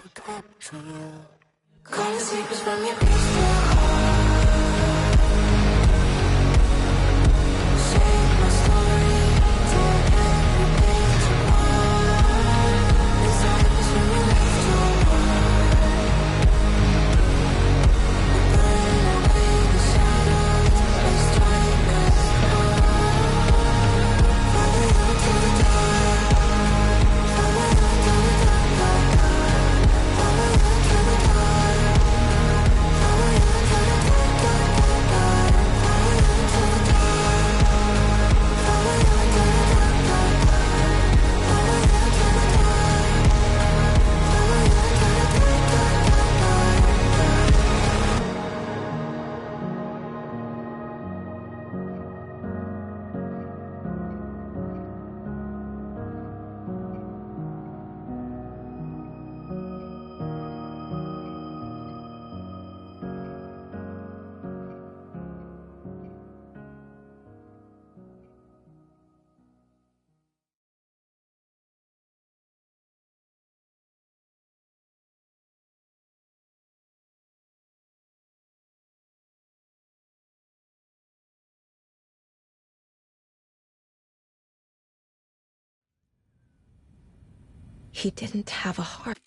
to capture you. Calling secrets from your crystal heart. Shape my story, tear every page apart. Disciples from your left to right. We burn away the shadows, we strike us hard. Follow you to the dark. Follow you to the dark, dark, dark. Follow you to the dark. Follow you to the dark, dark, dark, dark. Follow you to the dark. Follow you to the dark, dark, dark. Follow you to the dark. Follow you to the dark, dark, He didn't have a heart.